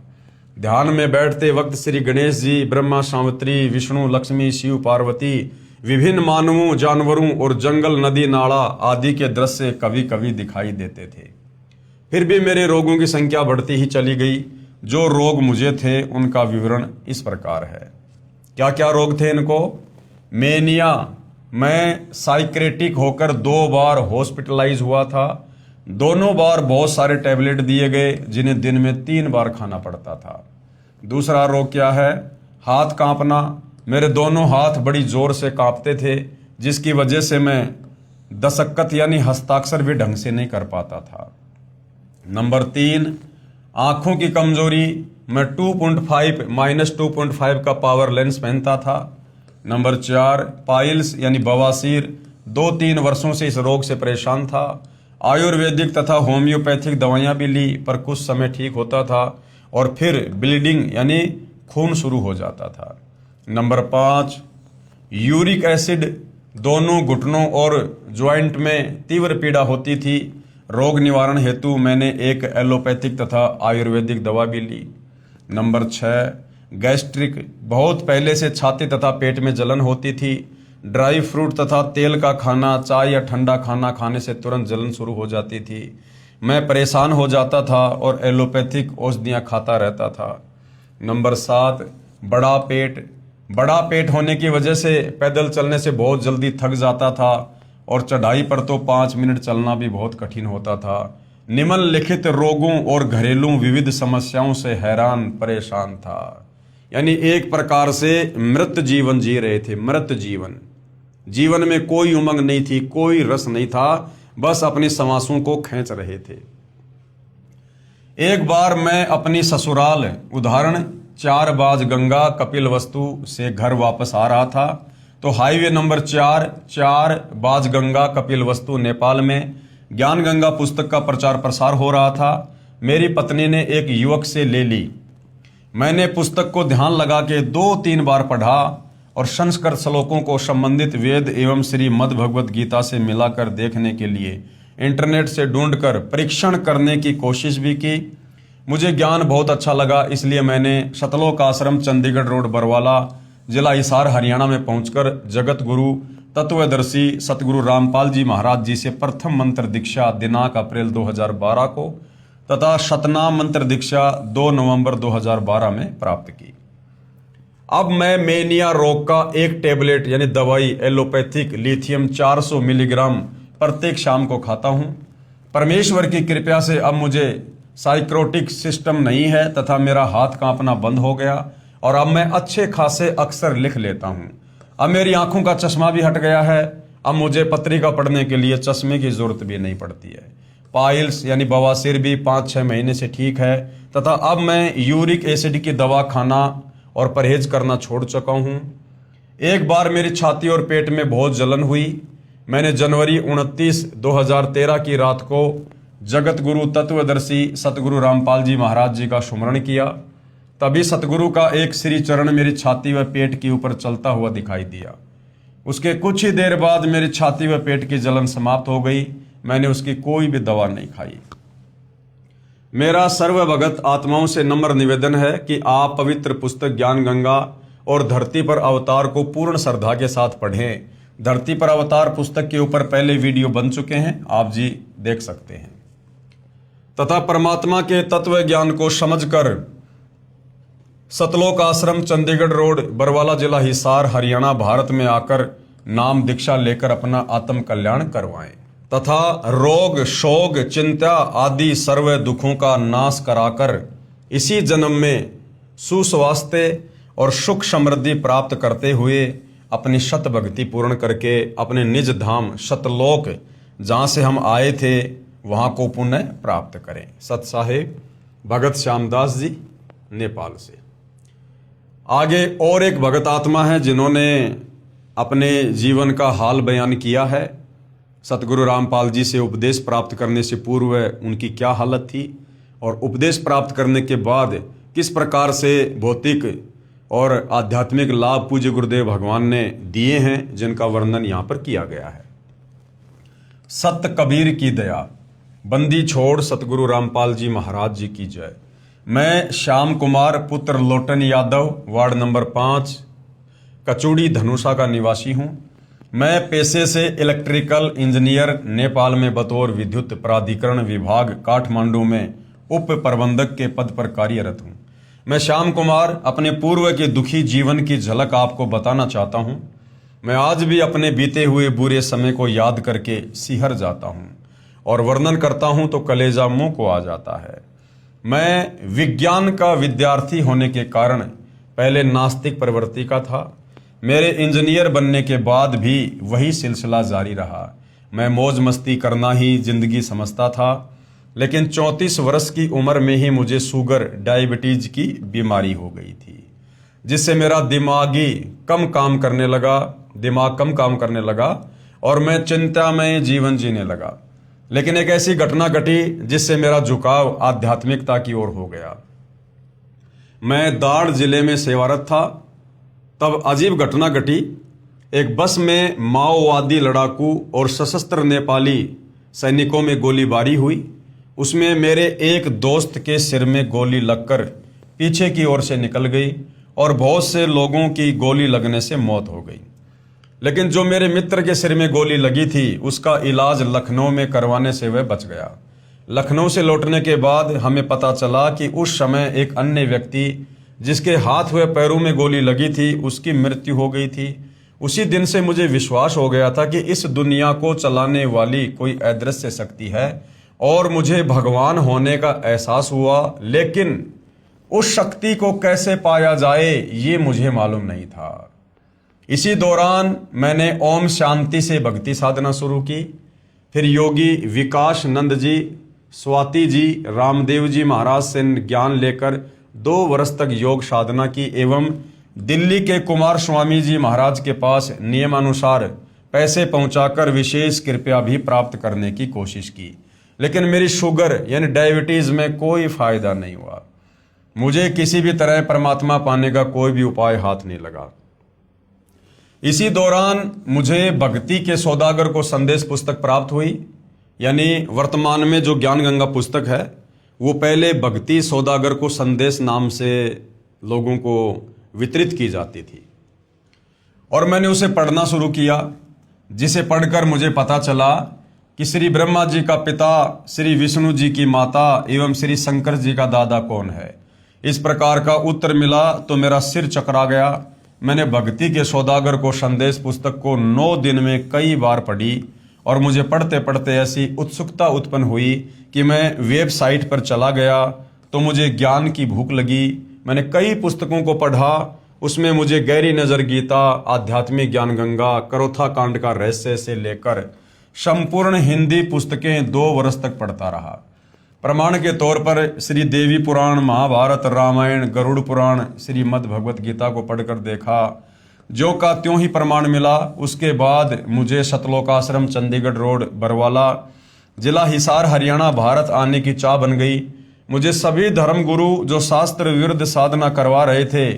ध्यान में बैठते वक्त श्री गणेश जी, ब्रह्मा, सावित्री, विष्णु, लक्ष्मी, शिव, पार्वती, विभिन्न मानवों, जानवरों और जंगल, नदी, नाला आदि के दृश्य कभी कभी दिखाई देते थे। फिर भी मेरे रोगों की संख्या बढ़ती ही चली गई। जो रोग मुझे थे उनका विवरण इस प्रकार है। क्या क्या रोग थे इनको? मेनिया, मैं साइक्रेटिक होकर 2 बार हॉस्पिटलाइज हुआ था। दोनों बार बहुत सारे टैबलेट दिए गए जिन्हें दिन में 3 बार खाना पड़ता था। दूसरा रोग क्या है? हाथ कांपना। मेरे दोनों हाथ बड़ी जोर से कांपते थे, जिसकी वजह से मैं दस्तखत यानी हस्ताक्षर भी ढंग से नहीं कर पाता था। नंबर 3, आंखों की कमजोरी। मैं 2.5 का पावर लेंस पहनता था। नंबर 4, पाइल्स यानी बवासीर। 2-3 वर्षों से इस रोग से परेशान था। आयुर्वेदिक तथा होम्योपैथिक दवाइयां भी ली, पर कुछ समय ठीक होता था और फिर ब्लीडिंग यानी खून शुरू हो जाता था। Number 5, uric acid. दोनों घुटनों और ज्वाइंट में तीव्र पीड़ा होती थी। रोग निवारण हेतु मैंने एक एलोपैथिक तथा आयुर्वेदिक दवा भी ली। Number 6, gastric. बहुत पहले से छाती तथा पेट में जलन होती थी। ड्राई फ्रूट तथा तेल का खाना, चाय या ठंडा खाना खाने से तुरंत जलन शुरू हो जाती थी। मैं परेशान हो जाता था और एलोपैथिक औषधियाँ खाता रहता था। नंबर 7, बड़ा पेट। बड़ा पेट होने की वजह से पैदल चलने से बहुत जल्दी थक जाता था और चढ़ाई पर तो 5 मिनट चलना भी बहुत कठिन होता था। निम्नलिखित रोगों और घरेलू विविध समस्याओं से हैरान परेशान था। यानी एक प्रकार से मृत जीवन जी रहे थे। मृत जीवन, जीवन में कोई उमंग नहीं थी, कोई रस नहीं था, बस अपनी सांसों को खींच रहे थे। एक बार मैं अपनी ससुराल उदाहरण 4 बाज गंगा कपिलवस्तु से घर वापस आ रहा था, तो हाईवे नंबर 4 बाज गंगा कपिलवस्तु नेपाल में ज्ञान गंगा पुस्तक का प्रचार प्रसार हो रहा था। मेरी पत्नी ने एक युवक से ले ली। मैंने पुस्तक को ध्यान लगा के 2-3 बार पढ़ा और संस्कृत श्लोकों को संबंधित वेद एवं श्रीमद् भगवद गीता से मिलाकर देखने के लिए इंटरनेट से ढूंढकर परीक्षण करने की कोशिश भी की। मुझे ज्ञान बहुत अच्छा लगा, इसलिए मैंने सतलोक आश्रम, चंडीगढ़ रोड, बरवाला, जिला हिसार, हरियाणा में पहुंचकर जगत गुरु तत्वदर्शी सतगुरु रामपाल जी महाराज जी से प्रथम मंत्र दीक्षा दिनांक अप्रैल 2012 को तथा शतनाम मंत्र दीक्षा 2 नवंबर 2012 में प्राप्त की। अब मैं मेनिया रोग का एक टेबलेट यानी दवाई एलोपैथिक लिथियम 400 मिलीग्राम प्रत्येक शाम को खाता हूं। परमेश्वर की कृपा से अब मुझे साइक्रोटिक सिस्टम नहीं है तथा मेरा हाथ कांपना बंद हो गया और अब मैं अच्छे खासे अक्षर लिख लेता हूं। अब मेरी आंखों का चश्मा भी हट गया है। अब मुझे पत्रिका पढ़ने के लिए चश्मे की जरूरत भी नहीं पड़ती है। पाइल्स यानी बवासीर भी 5-6 महीने से ठीक है तथा अब मैं यूरिक एसिड की दवा खाना और परहेज करना छोड़ चुका हूं। एक बार मेरी छाती और पेट में बहुत जलन हुई। मैंने जनवरी 29, 2013 की रात को जगत गुरु तत्वदर्शी सतगुरु रामपाल जी महाराज जी का सुमरण किया। तभी सतगुरु का एक श्री चरण मेरी छाती व पेट के ऊपर चलता हुआ दिखाई दिया। उसके कुछ ही देर बाद मेरी छाती व पेट की जलन समाप्त हो गई। मैंने उसकी कोई भी दवा नहीं खाई। मेरा सर्वभगत आत्माओं से नम्र निवेदन है कि आप पवित्र पुस्तक ज्ञान गंगा और धरती पर अवतार को पूर्ण श्रद्धा के साथ पढ़ें। धरती पर अवतार पुस्तक के ऊपर पहले वीडियो बन चुके हैं, आप जी देख सकते हैं। तथा परमात्मा के तत्व ज्ञान को समझकर सतलोक आश्रम, चंडीगढ़ रोड, बरवाला, जिला हिसार, हरियाणा, भारत में आकर नाम दीक्षा लेकर अपना आत्म कल्याण करवाएं तथा रोग, शोक, चिंता आदि सर्व दुखों का नाश कराकर इसी जन्म में सुस्वास्थ्य और सुख समृद्धि प्राप्त करते हुए अपनी शत भक्ति पूर्ण करके अपने निज धाम सतलोक जहाँ से हम आए थे वहाँ को पुण्य प्राप्त करें। सत साहेब भगत श्यामदास जी, नेपाल से। आगे और एक भगत आत्मा है जिन्होंने अपने जीवन का हाल बयान किया है। सतगुरु रामपाल जी से उपदेश प्राप्त करने से पूर्व उनकी क्या हालत थी और उपदेश प्राप्त करने के बाद किस प्रकार से भौतिक और आध्यात्मिक लाभ पूज्य गुरुदेव भगवान ने दिए हैं, जिनका वर्णन यहाँ पर किया गया है। सत कबीर की दया, बंदी छोड़ सतगुरु रामपाल जी महाराज जी की जय। मैं श्याम कुमार पुत्र लोटन यादव, वार्ड नंबर 5, कचूड़ी धनुषा का निवासी हूँ। मैं पेशे से इलेक्ट्रिकल इंजीनियर, नेपाल में बतौर विद्युत प्राधिकरण विभाग काठमांडू में उप प्रबंधक के पद पर कार्यरत हूँ। मैं श्याम कुमार अपने पूर्व के दुखी जीवन की झलक आपको बताना चाहता हूँ। मैं आज भी अपने बीते हुए बुरे समय को याद करके सिहर जाता हूँ और वर्णन करता हूँ तो कलेजा मुंह को आ जाता है। मैं विज्ञान का विद्यार्थी होने के कारण पहले नास्तिक प्रवृत्ति का था। मेरे इंजीनियर बनने के बाद भी वही सिलसिला जारी रहा। मैं मौज मस्ती करना ही जिंदगी समझता था, लेकिन 34 वर्ष की उम्र में ही मुझे शुगर डायबिटीज की बीमारी हो गई थी, जिससे मेरा दिमाग कम काम करने लगा और मैं चिंता में जीवन जीने लगा। लेकिन एक ऐसी घटना घटी जिससे मेरा झुकाव आध्यात्मिकता की ओर हो गया। मैं दाड़ जिले में सेवारत था, तब अजीब घटना घटी। एक बस में माओवादी लड़ाकू और सशस्त्र नेपाली सैनिकों में गोलीबारी हुई। उसमें मेरे एक दोस्त के सिर में गोली लगकर पीछे की ओर से निकल गई और बहुत से लोगों की गोली लगने से मौत हो गई। लेकिन जो मेरे मित्र के सिर में गोली लगी थी उसका इलाज लखनऊ में करवाने से वह बच गया। लखनऊ से लौटने के बाद हमें पता चला कि उस समय एक अन्य व्यक्ति जिसके हाथ व पैरों में गोली लगी थी उसकी मृत्यु हो गई थी। उसी दिन से मुझे विश्वास हो गया था कि इस दुनिया को चलाने वाली कोई अदृश्य शक्ति है और मुझे भगवान होने का एहसास हुआ, लेकिन उस शक्ति को कैसे पाया जाए ये मुझे मालूम नहीं था। इसी दौरान मैंने ओम शांति से भक्ति साधना शुरू की। फिर योगी विकास नंद जी, स्वाति जी, रामदेव जी महाराज से ज्ञान लेकर 2 वर्ष तक योग साधना की एवं दिल्ली के कुमार स्वामी जी महाराज के पास नियमानुसार पैसे पहुंचाकर विशेष कृपया भी प्राप्त करने की कोशिश की। लेकिन मेरी शुगर यानी डायबिटीज में कोई फायदा नहीं हुआ। मुझे किसी भी तरह परमात्मा पाने का कोई भी उपाय हाथ नहीं लगा। इसी दौरान मुझे भक्ति के सौदागर को संदेश पुस्तक प्राप्त हुई, यानी वर्तमान में जो ज्ञान गंगा पुस्तक है वो पहले भक्ति सौदागर को संदेश नाम से लोगों को वितरित की जाती थी और मैंने उसे पढ़ना शुरू किया, जिसे पढ़कर मुझे पता चला कि श्री ब्रह्मा जी का पिता, श्री विष्णु जी की माता एवं श्री शंकर जी का दादा कौन है। इस प्रकार का उत्तर मिला तो मेरा सिर चकरा गया। मैंने भक्ति के सौदागर को संदेश पुस्तक को 9 दिन में कई बार पढ़ी और मुझे पढ़ते पढ़ते ऐसी उत्सुकता उत्पन्न हुई कि मैं वेबसाइट पर चला गया तो मुझे ज्ञान की भूख लगी। मैंने कई पुस्तकों को पढ़ा, उसमें मुझे गहरी नजर गीता, आध्यात्मिक ज्ञान गंगा, करोथा कांड का रहस्य से लेकर संपूर्ण हिंदी पुस्तकें 2 वर्ष तक पढ़ता रहा। प्रमाण के तौर पर श्री देवी पुराण, महाभारत, रामायण, गरुड़ पुराण, श्रीमद् भगवत गीता को पढ़कर देखा, जो का त्यों ही प्रमाण मिला। उसके बाद मुझे सतलोकाश्रम, चंडीगढ़ रोड, बरवाला, जिला हिसार, हरियाणा, भारत आने की चाह बन गई। मुझे सभी धर्मगुरु जो शास्त्र विरुद्ध साधना करवा रहे थे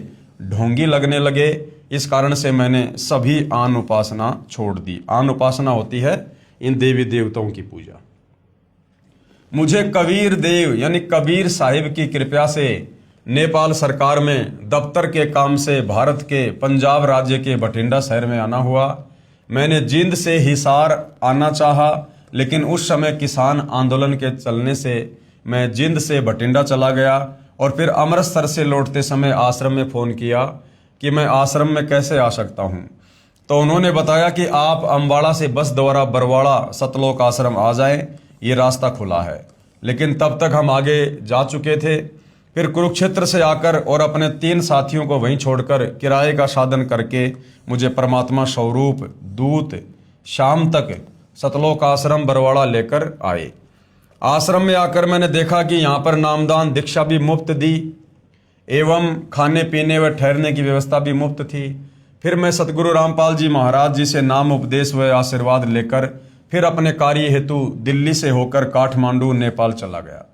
ढोंगी लगने लगे। इस कारण से मैंने सभी आन उपासना छोड़ दी। आन उपासना होती है इन देवी देवताओं की पूजा। मुझे कबीर देव यानी कबीर साहिब की कृपा से नेपाल सरकार में दफ्तर के काम से भारत के पंजाब राज्य के बठिंडा शहर में आना हुआ। मैंने जींद से हिसार आना चाहा, लेकिन उस समय किसान आंदोलन के चलने से मैं जींद से बठिंडा चला गया और फिर अमृतसर से लौटते समय आश्रम में फ़ोन किया कि मैं आश्रम में कैसे आ सकता हूँ। तो उन्होंने बताया कि आप अम्बाड़ा से बस द्वारा बरवाड़ा सतलोक आश्रम आ जाएं, ये रास्ता खुला है। लेकिन तब तक हम आगे जा चुके थे। फिर कुरुक्षेत्र से आकर और अपने 3 साथियों को वहीं छोड़कर किराए का साधन करके मुझे परमात्मा स्वरूप दूत शाम तक सतलोक आश्रम बरवाड़ा लेकर आए। आश्रम में आकर मैंने देखा कि यहाँ पर नामदान दीक्षा भी मुफ्त दी एवं खाने पीने व ठहरने की व्यवस्था भी मुफ्त थी। फिर मैं सतगुरु रामपाल जी महाराज जी से नाम उपदेश व आशीर्वाद लेकर फिर अपने कार्य हेतु दिल्ली से होकर काठमांडू नेपाल चला गया।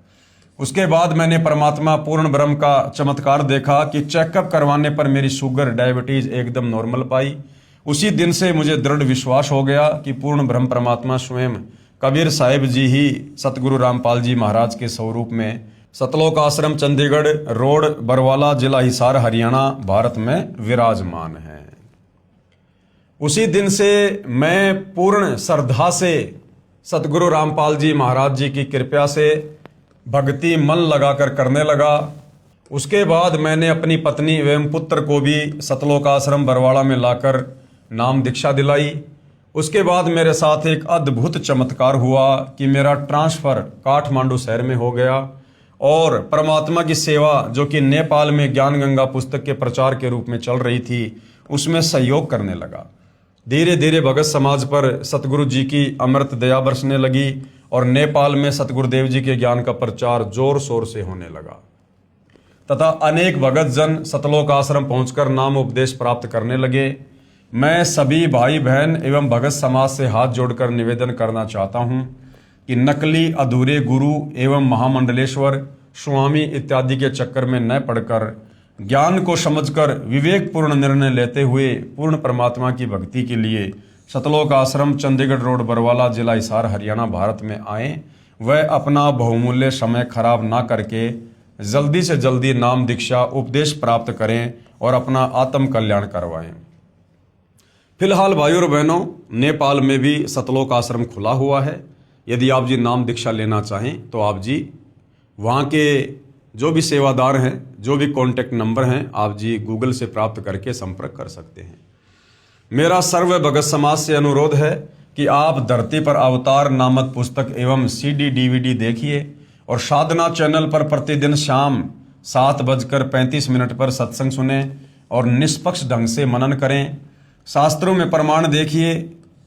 उसके बाद मैंने परमात्मा पूर्ण ब्रह्म का चमत्कार देखा कि चेकअप करवाने पर मेरी शुगर डायबिटीज एकदम नॉर्मल पाई। उसी दिन से मुझे दृढ़ विश्वास हो गया कि पूर्ण ब्रह्म परमात्मा स्वयं कबीर साहिब जी ही सतगुरु रामपाल जी महाराज के स्वरूप में सतलोक आश्रम चंडीगढ़ रोड बरवाला जिला हिसार हरियाणा भारत में विराजमान है। उसी दिन से मैं पूर्ण श्रद्धा से सतगुरु रामपाल जी महाराज जी की कृपा से भक्ति मन लगाकर करने लगा। उसके बाद मैंने अपनी पत्नी एवं पुत्र को भी सतलोक आश्रम बरवाड़ा में लाकर नाम दीक्षा दिलाई। उसके बाद मेरे साथ एक अद्भुत चमत्कार हुआ कि मेरा ट्रांसफ़र काठमांडू शहर में हो गया और परमात्मा की सेवा जो कि नेपाल में ज्ञान गंगा पुस्तक के प्रचार के रूप में चल रही थी उसमें सहयोग करने लगा। धीरे धीरे भगत समाज पर सतगुरु जी की अमृत दया बरसने लगी और नेपाल में सतगुरुदेव जी के ज्ञान का प्रचार जोर शोर से होने लगा तथा अनेक भगत जन सतलोक आश्रम पहुंचकर नाम उपदेश प्राप्त करने लगे। मैं सभी भाई बहन एवं भगत समाज से हाथ जोड़कर निवेदन करना चाहता हूं कि नकली अधूरे गुरु एवं महामंडलेश्वर स्वामी इत्यादि के चक्कर में न पड़कर ज्ञान को समझकर विवेकपूर्ण निर्णय लेते हुए पूर्ण परमात्मा की भक्ति के लिए सतलोक आश्रम चंडीगढ़ रोड बरवाला जिला हिसार हरियाणा भारत में आए। वह अपना बहुमूल्य समय खराब ना करके जल्दी से जल्दी नाम दीक्षा उपदेश प्राप्त करें और अपना आत्म कल्याण करवाएं। फिलहाल भाइयों और बहनों, नेपाल में भी सतलोक आश्रम खुला हुआ है। यदि आप जी नाम दीक्षा लेना चाहें तो आप जी वहाँ के जो भी सेवादार हैं, जो भी कॉन्टैक्ट नंबर हैं, आप जी गूगल से प्राप्त करके संपर्क कर सकते हैं। मेरा सर्व भगत समाज से अनुरोध है कि आप धरती पर अवतार नामक पुस्तक एवं CD DVD देखिए और साधना चैनल पर प्रतिदिन शाम 7:35 पर सत्संग सुने और निष्पक्ष ढंग से मनन करें। शास्त्रों में प्रमाण देखिए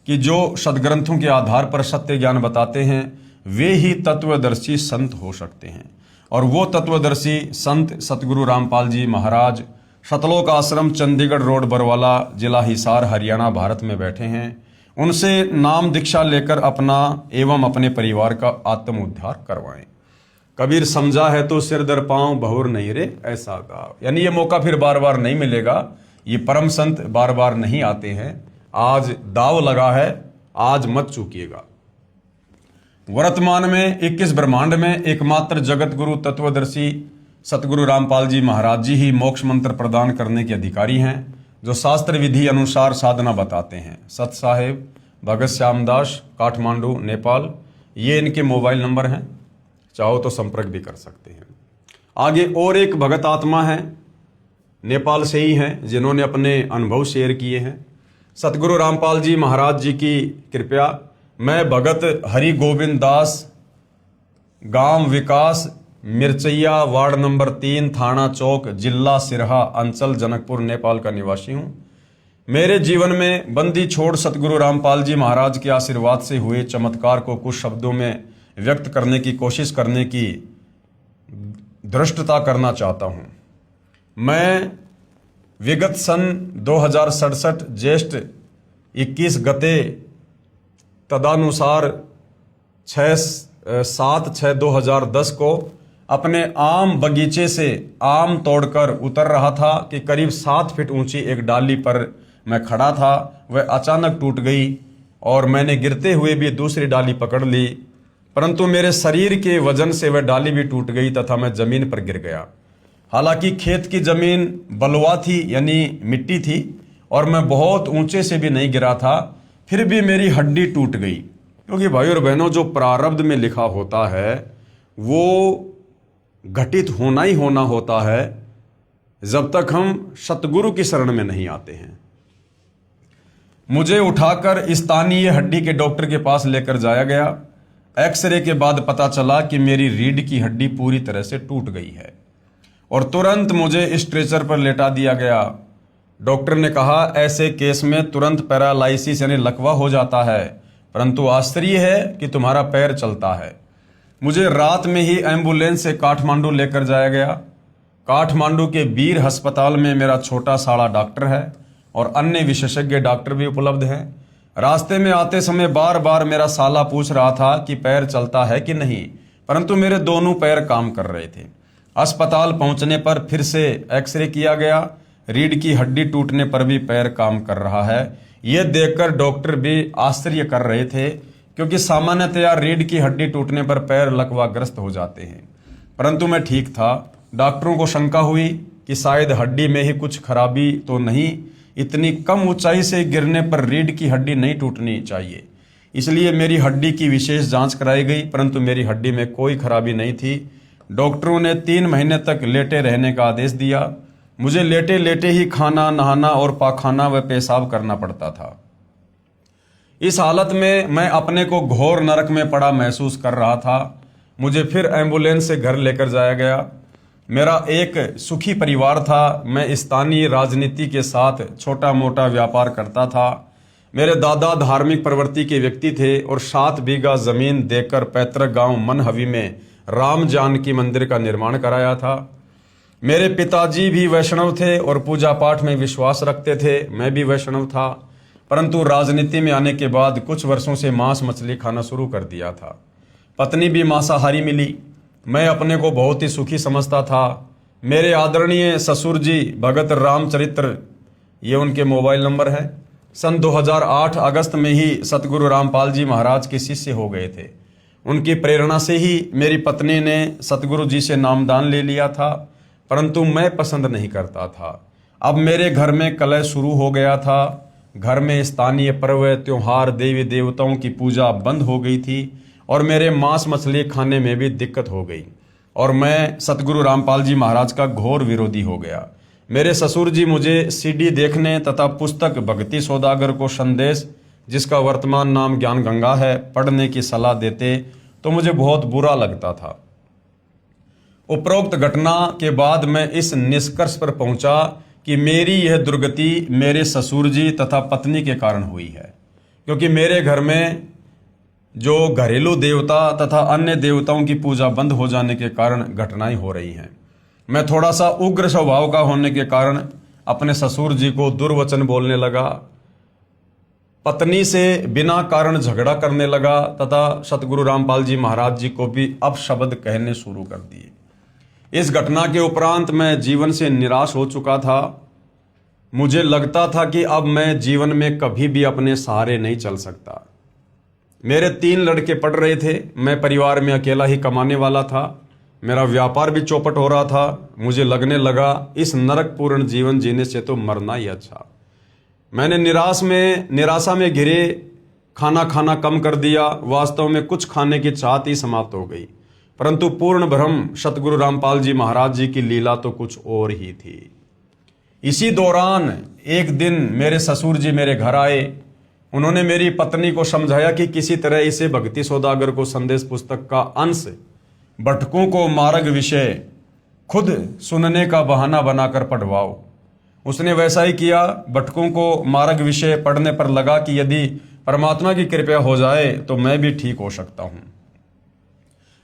कि जो सदग्रंथों के आधार पर सत्य ज्ञान बताते हैं वे ही तत्वदर्शी संत हो सकते हैं और वो तत्वदर्शी संत सतगुरु रामपाल जी महाराज सतलोक आश्रम चंडीगढ़ रोड बरवाला जिला हिसार हरियाणा भारत में बैठे हैं। उनसे नाम दीक्षा लेकर अपना एवं अपने परिवार का आत्म उद्धार करवाएं। कबीर समझा है तो सिर दर पांव बहुर नहीं रे ऐसा गाओ। यानी ये मौका फिर बार बार नहीं मिलेगा। ये परम संत बार बार नहीं आते हैं। आज दाव लगा है, आज मत चूकिएगा। वर्तमान में 21 ब्रह्मांड में एकमात्र जगत गुरु तत्वदर्शी सतगुरु रामपाल जी महाराज जी ही मोक्ष मंत्र प्रदान करने के अधिकारी हैं, जो शास्त्र विधि अनुसार साधना बताते हैं। सत साहेब भगत श्यामदास, काठमांडू, नेपाल, ये इनके मोबाइल नंबर हैं, चाहो तो संपर्क भी कर सकते हैं। आगे और एक भगत आत्मा है, नेपाल से ही हैं, जिन्होंने अपने अनुभव शेयर किए हैं। सतगुरु रामपाल जी महाराज जी की कृपया मैं भगत हरि गोविंद दास, गांव विकास, मिर्चैया, वार्ड नंबर 3, थाना चौक, जिला सिरहा, अंचल जनकपुर, नेपाल का निवासी हूँ। मेरे जीवन में बंदी छोड़ सतगुरु रामपाल जी महाराज के आशीर्वाद से हुए चमत्कार को कुछ शब्दों में व्यक्त करने की कोशिश करने की धृष्टता करना चाहता हूँ। मैं विगत सन 2067 ज्येष्ठ 21 गते तदानुसार 7/6/2010 को अपने आम बगीचे से आम तोड़कर उतर रहा था कि करीब 7 फीट ऊंची एक डाली पर मैं खड़ा था। वह अचानक टूट गई और मैंने गिरते हुए भी दूसरी डाली पकड़ ली, परंतु मेरे शरीर के वजन से वह डाली भी टूट गई तथा मैं जमीन पर गिर गया। हालांकि खेत की जमीन बलुआ थी, यानी मिट्टी थी, और मैं बहुत ऊंचे से भी नहीं गिरा था, फिर भी मेरी हड्डी टूट गई। क्योंकि भाई और बहनों, जो प्रारब्ध में लिखा होता है वो घटित होना ही होना होता है जब तक हम सतगुरु की शरण में नहीं आते हैं। मुझे उठाकर स्थानीय हड्डी के डॉक्टर के पास लेकर जाया गया। एक्सरे के बाद पता चला कि मेरी रीढ़ की हड्डी पूरी तरह से टूट गई है और तुरंत मुझे स्ट्रेचर पर लेटा दिया गया। डॉक्टर ने कहा ऐसे केस में तुरंत पैरालाइसिस यानी लकवा हो जाता है, परंतु आश्चर्य है कि तुम्हारा पैर चलता है। मुझे रात में ही एम्बुलेंस से काठमांडू लेकर जाया गया। काठमांडू के वीर अस्पताल में मेरा छोटा साड़ा डॉक्टर है और अन्य विशेषज्ञ डॉक्टर भी उपलब्ध हैं। रास्ते में आते समय बार बार मेरा साला पूछ रहा था कि पैर चलता है कि नहीं, परंतु मेरे दोनों पैर काम कर रहे थे। अस्पताल पहुंचने पर फिर से एक्सरे किया गया। रीढ़ की हड्डी टूटने पर भी पैर काम कर रहा है। ये देखकर डॉक्टर भी आश्चर्य कर रहे थे, क्योंकि सामान्यतया रीढ़ की हड्डी टूटने पर पैर लकवाग्रस्त हो जाते हैं, परंतु मैं ठीक था। डॉक्टरों को शंका हुई कि शायद हड्डी में ही कुछ खराबी तो नहीं, इतनी कम ऊंचाई से गिरने पर रीढ़ की हड्डी नहीं टूटनी चाहिए। इसलिए मेरी हड्डी की विशेष जांच कराई गई, परंतु मेरी हड्डी में कोई खराबी नहीं थी। डॉक्टरों ने 3 महीने तक लेटे रहने का आदेश दिया। मुझे लेटे लेटे ही खाना, नहाना और पाखाना व पेशाब करना पड़ता था। इस हालत में मैं अपने को घोर नरक में पड़ा महसूस कर रहा था। मुझे फिर एम्बुलेंस से घर लेकर जाया गया। मेरा एक सुखी परिवार था। मैं स्थानीय राजनीति के साथ छोटा मोटा व्यापार करता था। मेरे दादा धार्मिक प्रवृत्ति के व्यक्ति थे और 7 बीघा जमीन देकर पैतृक गांव मनहवी में राम जानकी मंदिर का निर्माण कराया था। मेरे पिताजी भी वैष्णव थे और पूजा पाठ में विश्वास रखते थे। मैं भी वैष्णव था, परंतु राजनीति में आने के बाद कुछ वर्षों से मांस मछली खाना शुरू कर दिया था। पत्नी भी मांसाहारी मिली। मैं अपने को बहुत ही सुखी समझता था। मेरे आदरणीय ससुर जी भगत रामचरित्र, ये उनके मोबाइल नंबर है, सन 2008 अगस्त में ही सतगुरु रामपाल जी महाराज के शिष्य हो गए थे। उनकी प्रेरणा से ही मेरी पत्नी ने सतगुरु जी से नामदान ले लिया था, परंतु मैं पसंद नहीं करता था। अब मेरे घर में कलह शुरू हो गया था। घर में स्थानीय पर्व, त्योहार, देवी देवताओं की पूजा बंद हो गई थी और मेरे मांस मछली खाने में भी दिक्कत हो गई और मैं सतगुरु रामपाल जी महाराज का घोर विरोधी हो गया। मेरे ससुर जी मुझे सीडी देखने तथा पुस्तक भक्ति सौदागर को संदेश, जिसका वर्तमान नाम ज्ञान गंगा है, पढ़ने की सलाह देते तो मुझे बहुत बुरा लगता था। उपरोक्त घटना के बाद मैं इस निष्कर्ष पर पहुंचा कि मेरी यह दुर्गति मेरे ससुर जी तथा पत्नी के कारण हुई है, क्योंकि मेरे घर में जो घरेलू देवता तथा अन्य देवताओं की पूजा बंद हो जाने के कारण घटनाएं हो रही हैं। मैं थोड़ा सा उग्र स्वभाव का होने के कारण अपने ससुर जी को दुर्वचन बोलने लगा, पत्नी से बिना कारण झगड़ा करने लगा तथा सतगुरु रामपाल जी महाराज जी को भी अपशब्द कहने शुरू कर दिए। इस घटना के उपरांत मैं जीवन से निराश हो चुका था। मुझे लगता था कि अब मैं जीवन में कभी भी अपने सहारे नहीं चल सकता। मेरे 3 लड़के पढ़ रहे थे। मैं परिवार में अकेला ही कमाने वाला था। मेरा व्यापार भी चौपट हो रहा था। मुझे लगने लगा इस नरकपूर्ण जीवन जीने से तो मरना ही अच्छा। मैंने निराशा में घिरे खाना खाना कम कर दिया। वास्तव में कुछ खाने की चाहत ही समाप्त हो गई, परंतु पूर्ण भ्रम सतगुरु रामपाल जी महाराज जी की लीला तो कुछ और ही थी। इसी दौरान एक दिन मेरे ससुर जी मेरे घर आए। उन्होंने मेरी पत्नी को समझाया कि किसी तरह इसे भक्ति सौदागर को संदेश पुस्तक का अंश भटकों को मार्ग विषय खुद सुनने का बहाना बनाकर पढ़वाओ। उसने वैसा ही किया। भटकों को मार्ग विषय पढ़ने पर लगा कि यदि परमात्मा की कृपा हो जाए तो मैं भी ठीक हो सकता हूं।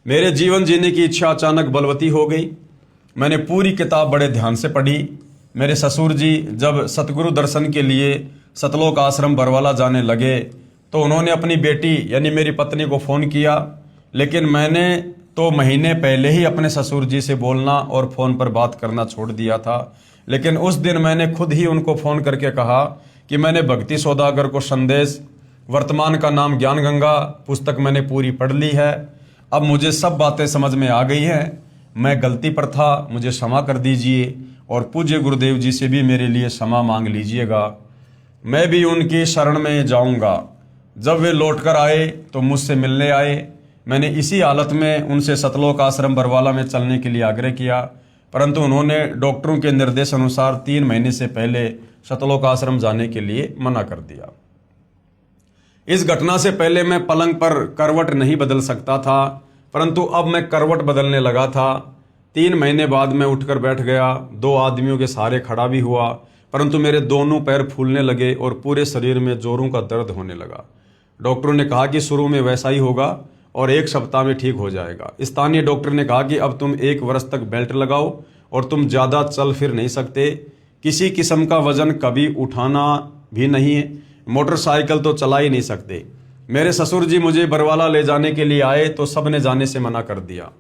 मेरे जीवन जीने की इच्छा अचानक बलवती हो गई। मैंने पूरी किताब बड़े ध्यान से पढ़ी। मेरे ससुर जी जब सतगुरु दर्शन के लिए सतलोक आश्रम बरवाला जाने लगे तो उन्होंने अपनी बेटी यानी मेरी पत्नी को फ़ोन किया, लेकिन मैंने तो महीने पहले ही अपने ससुर जी से बोलना और फ़ोन पर बात करना छोड़ दिया था। लेकिन उस दिन मैंने खुद ही उनको फ़ोन करके कहा कि मैंने भक्ति सौदागर को संदेश, वर्तमान का नाम ज्ञान गंगा, पुस्तक मैंने पूरी पढ़ ली है। अब मुझे सब बातें समझ में आ गई हैं। मैं गलती पर था, मुझे क्षमा कर दीजिए और पूज्य गुरुदेव जी से भी मेरे लिए क्षमा मांग लीजिएगा। मैं भी उनकी शरण में जाऊंगा। जब वे लौटकर आए तो मुझसे मिलने आए। मैंने इसी हालत में उनसे सतलोक आश्रम बरवाला में चलने के लिए आग्रह किया, परंतु उन्होंने डॉक्टरों के निर्देश अनुसार 3 महीने से पहले सतलोक आश्रम जाने के लिए मना कर दिया। इस घटना से पहले मैं पलंग पर करवट नहीं बदल सकता था, परंतु अब मैं करवट बदलने लगा था। 3 महीने बाद मैं उठकर बैठ गया। 2 आदमियों के सहारे खड़ा भी हुआ, परंतु मेरे दोनों पैर फूलने लगे और पूरे शरीर में जोरों का दर्द होने लगा। डॉक्टरों ने कहा कि शुरू में वैसा ही होगा और 1 सप्ताह में ठीक हो जाएगा। स्थानीय डॉक्टर ने कहा कि अब तुम 1 वर्ष तक बेल्ट लगाओ और तुम ज़्यादा चल फिर नहीं सकते, किसी किस्म का वजन कभी उठाना भी नहीं है, मोटरसाइकिल तो चला ही नहीं सकते। मेरे ससुर जी मुझे बरवाला ले जाने के लिए आए तो सब ने जाने से मना कर दिया।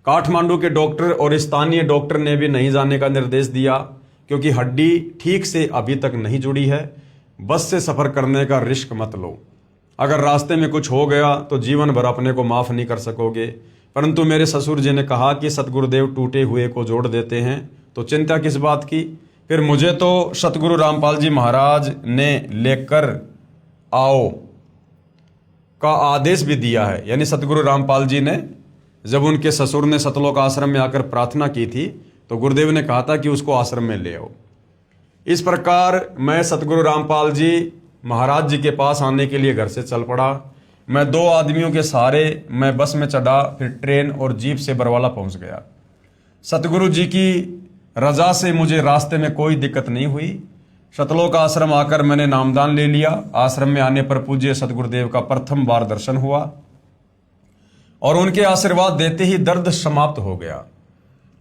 काठमांडू के डॉक्टर और स्थानीय डॉक्टर ने भी नहीं जाने का निर्देश दिया, क्योंकि हड्डी ठीक से अभी तक नहीं जुड़ी है। बस से सफ़र करने का रिस्क मत लो, अगर रास्ते में कुछ हो गया तो जीवन भर अपने को माफ़ नहीं कर सकोगे। परंतु मेरे ससुर जी ने कहा कि सतगुरुदेव टूटे हुए को जोड़ देते हैं, तो चिंता किस बात की। फिर मुझे तो सतगुरु रामपाल जी महाराज ने लेकर आओ का आदेश भी दिया है। यानी सतगुरु रामपाल जी ने जब उनके ससुर ने सतलोक आश्रम में आकर प्रार्थना की थी तो गुरुदेव ने कहा था कि उसको आश्रम में ले आओ। इस प्रकार मैं सतगुरु रामपाल जी महाराज जी के पास आने के लिए घर से चल पड़ा। मैं 2 आदमियों के सहारे मैं बस में चढ़ा, फिर ट्रेन और जीप से बरवाला पहुंच गया। सतगुरु जी की रजा से मुझे रास्ते में कोई दिक्कत नहीं हुई। सतलोक आश्रम आकर मैंने नामदान ले लिया। आश्रम में आने पर पूज्य सतगुरुदेव का प्रथम बार दर्शन हुआ और उनके आशीर्वाद देते ही दर्द समाप्त हो गया।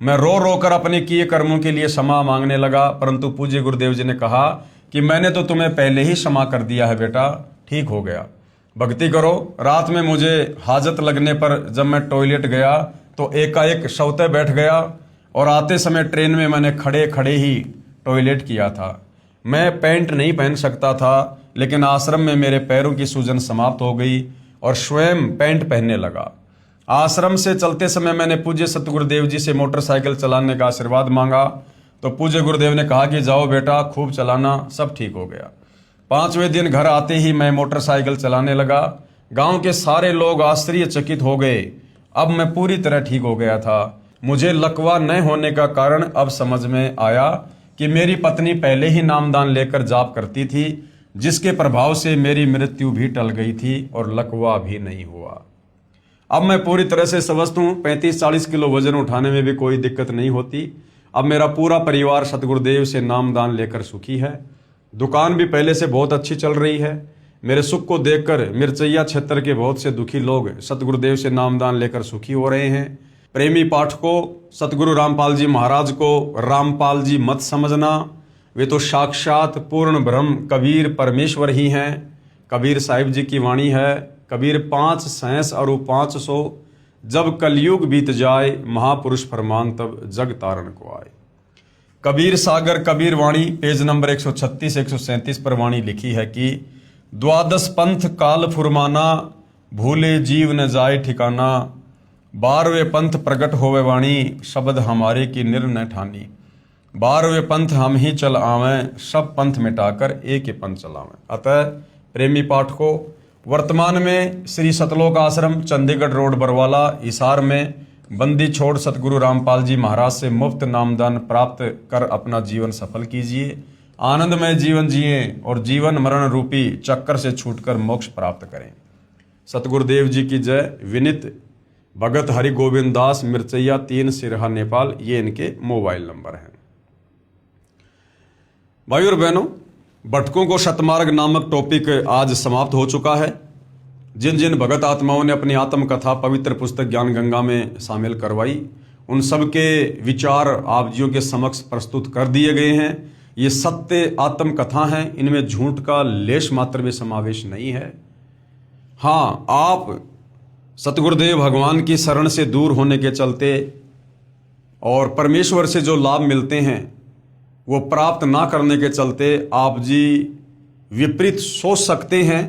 मैं रो रो कर अपने किए कर्मों के लिए क्षमा मांगने लगा, परंतु पूज्य गुरुदेव जी ने कहा कि मैंने तो तुम्हें पहले ही क्षमा कर दिया है बेटा, ठीक हो गया, भक्ति करो। रात में मुझे हाजत लगने पर जब मैं टॉयलेट गया तो एकाएक शौते बैठ गया और आते समय ट्रेन में मैंने खड़े खड़े ही टॉयलेट किया था। मैं पैंट नहीं पहन सकता था, लेकिन आश्रम में मेरे पैरों की सूजन समाप्त हो गई और स्वयं पैंट पहनने लगा। आश्रम से चलते समय मैंने पूज्य सतगुरुदेव जी से मोटरसाइकिल चलाने का आशीर्वाद मांगा, तो पूज्य गुरुदेव ने कहा कि जाओ बेटा, खूब चलाना, सब ठीक हो गया। 5वें दिन घर आते ही मैं मोटरसाइकिल चलाने लगा। गांव के सारे लोग आश्चर्यचकित हो गए। अब मैं पूरी तरह ठीक हो गया था। मुझे लकवा न होने का कारण अब समझ में आया कि मेरी पत्नी पहले ही नामदान लेकर जाप करती थी, जिसके प्रभाव से मेरी मृत्यु भी टल गई थी और लकवा भी नहीं हुआ। अब मैं पूरी तरह से स्वस्थ हूँ। 35-40 किलो वजन उठाने में भी कोई दिक्कत नहीं होती। अब मेरा पूरा परिवार सतगुरुदेव से नामदान लेकर सुखी है। दुकान भी पहले से बहुत अच्छी चल रही है। मेरे सुख को देखकर मिर्चैया क्षेत्र के बहुत से दुखी लोग सतगुरुदेव से नामदान लेकर सुखी हो रहे हैं। प्रेमी पाठकों, सतगुरु रामपाल जी महाराज को रामपाल जी मत समझना, वे तो साक्षात पूर्ण ब्रह्म कबीर परमेश्वर ही हैं। कबीर साहिब जी की वाणी है, कबीर 5 सहस और 500, जब कलयुग बीत जाए महापुरुष फरमान तब जग तारण को आए। कबीर सागर कबीर वाणी पेज नंबर 136-137 पर वाणी लिखी है कि 12 पंथ काल फुरमाना, भूले जीव न जाए ठिकाना, 12वें पंथ प्रगट होवे वाणी, शब्द हमारे की निर्णय ठानी, 12वें पंथ हम ही चल आवें, सब पंथ मिटाकर एक ही पंथ चलावें। अतः प्रेमी पाठकों, वर्तमान में श्री सतलोक आश्रम चंडीगढ़ रोड बरवाला हिसार में बंदी छोड़ सतगुरु रामपाल जी महाराज से मुफ्त नामदान प्राप्त कर अपना जीवन सफल कीजिए, आनंदमय जीवन जिए और जीवन मरण रूपी चक्कर से छूटकर मोक्ष प्राप्त करें। सतगुरुदेव जी की जय। विनित भगत हरि गोविंद दास, मिर्चैया 3, सिरहा, नेपाल। ये इनके मोबाइल नंबर हैं। भाई और बहनों, भटकों को सतमार्ग नामक टॉपिक आज समाप्त हो चुका है। जिन जिन भगत आत्माओं ने अपनी आत्मकथा पवित्र पुस्तक ज्ञान गंगा में शामिल करवाई, उन सब के विचार आप जियों के समक्ष प्रस्तुत कर दिए गए हैं। ये सत्य आत्मकथा हैं, इनमें झूठ का लेश मात्र भी समावेश नहीं है। हाँ, आप सतगुरुदेव भगवान की शरण से दूर होने के चलते और परमेश्वर से जो लाभ मिलते हैं वो प्राप्त ना करने के चलते आप जी विपरीत सोच सकते हैं,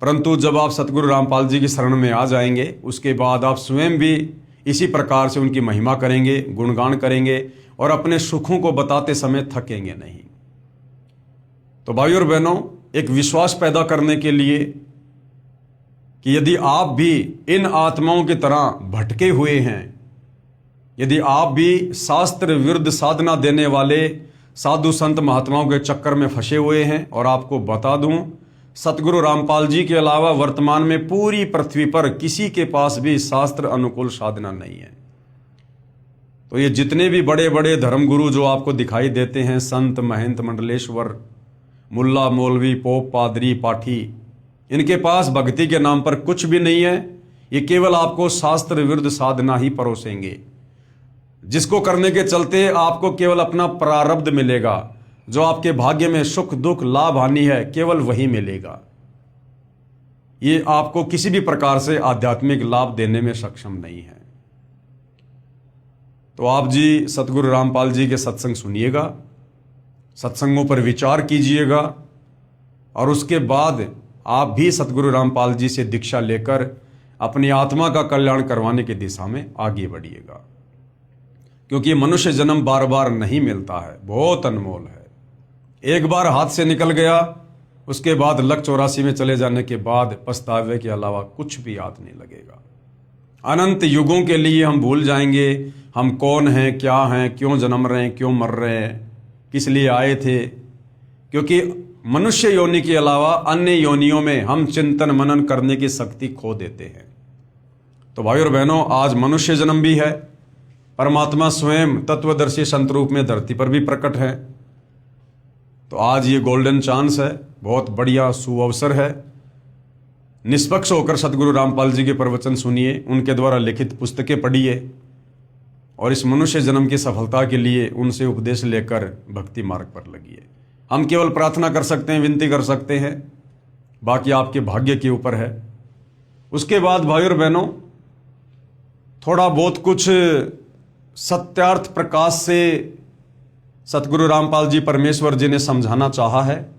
परंतु जब आप सतगुरु रामपाल जी की शरण में आ जाएंगे उसके बाद आप स्वयं भी इसी प्रकार से उनकी महिमा करेंगे, गुणगान करेंगे और अपने सुखों को बताते समय थकेंगे नहीं। तो भाइयों और बहनों, एक विश्वास पैदा करने के लिए कि यदि आप भी इन आत्माओं की तरह भटके हुए हैं, यदि आप भी शास्त्र विरुद्ध साधना देने वाले साधु संत महात्माओं के चक्कर में फंसे हुए हैं, और आपको बता दूं, सतगुरु रामपाल जी के अलावा वर्तमान में पूरी पृथ्वी पर किसी के पास भी शास्त्र अनुकूल साधना नहीं है। तो ये जितने भी बड़े बड़े धर्मगुरु जो आपको दिखाई देते हैं, संत, महंत, मंडलेश्वर, मुल्ला, मौलवी, पोप, पादरी, पाठी, इनके पास भक्ति के नाम पर कुछ भी नहीं है। ये केवल आपको शास्त्र विरुद्ध साधना ही परोसेंगे। जिसको करने के चलते आपको केवल अपना प्रारब्ध मिलेगा। जो आपके भाग्य में सुख दुख लाभ हानि है केवल वही मिलेगा। ये आपको किसी भी प्रकार से आध्यात्मिक लाभ देने में सक्षम नहीं है। तो आप जी सतगुरु रामपाल जी के सत्संग सुनिएगा, सत्संगों पर विचार कीजिएगा और उसके बाद आप भी सतगुरु रामपाल जी से दीक्षा लेकर अपनी आत्मा का कल्याण करवाने की दिशा में आगे बढ़िएगा। क्योंकि मनुष्य जन्म बार बार नहीं मिलता है, बहुत अनमोल है। एक बार हाथ से निकल गया, उसके बाद लक 84 में चले जाने के बाद पछतावे के अलावा कुछ भी याद नहीं लगेगा। अनंत युगों के लिए हम भूल जाएंगे हम कौन हैं, क्या हैं, क्यों जन्म रहे हैं, क्यों मर रहे हैं, किस लिए आए थे। क्योंकि मनुष्य योनि के अलावा अन्य योनियों में हम चिंतन मनन करने की शक्ति खो देते हैं। तो भाई और बहनों, आज मनुष्य जन्म भी है, परमात्मा स्वयं तत्वदर्शी संत रूप में धरती पर भी प्रकट है। तो आज ये गोल्डन चांस है, बहुत बढ़िया सुअवसर है। निष्पक्ष होकर सतगुरु रामपाल जी के प्रवचन सुनिए, उनके द्वारा लिखित पुस्तकें पढ़िए और इस मनुष्य जन्म की सफलता के लिए उनसे उपदेश लेकर भक्ति मार्ग पर लगिए। हम केवल प्रार्थना कर सकते हैं, विनती कर सकते हैं, बाकी आपके भाग्य के ऊपर है। उसके बाद भाई और बहनों, थोड़ा बहुत कुछ सत्यार्थ प्रकाश से सतगुरु रामपाल जी परमेश्वर जी ने समझाना चाहा है।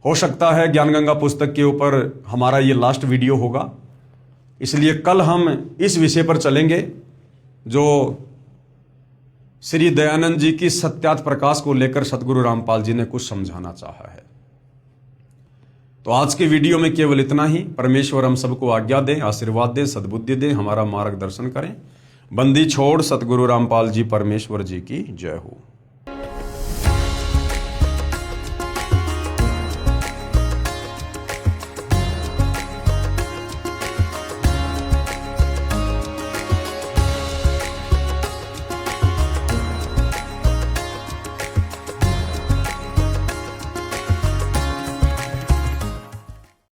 हो सकता है ज्ञान गंगा पुस्तक के ऊपर हमारा ये लास्ट वीडियो होगा, इसलिए कल हम इस विषय पर चलेंगे जो श्री दयानंद जी की सत्यार्थ प्रकाश को लेकर सतगुरु रामपाल जी ने कुछ समझाना चाहा है। तो आज के वीडियो में केवल इतना ही। परमेश्वर हम सबको आज्ञा दें, आशीर्वाद दें, सद्बुद्धि दें, हमारा मार्गदर्शन करें। बंदी छोड़ सतगुरु रामपाल जी परमेश्वर जी की जय हो।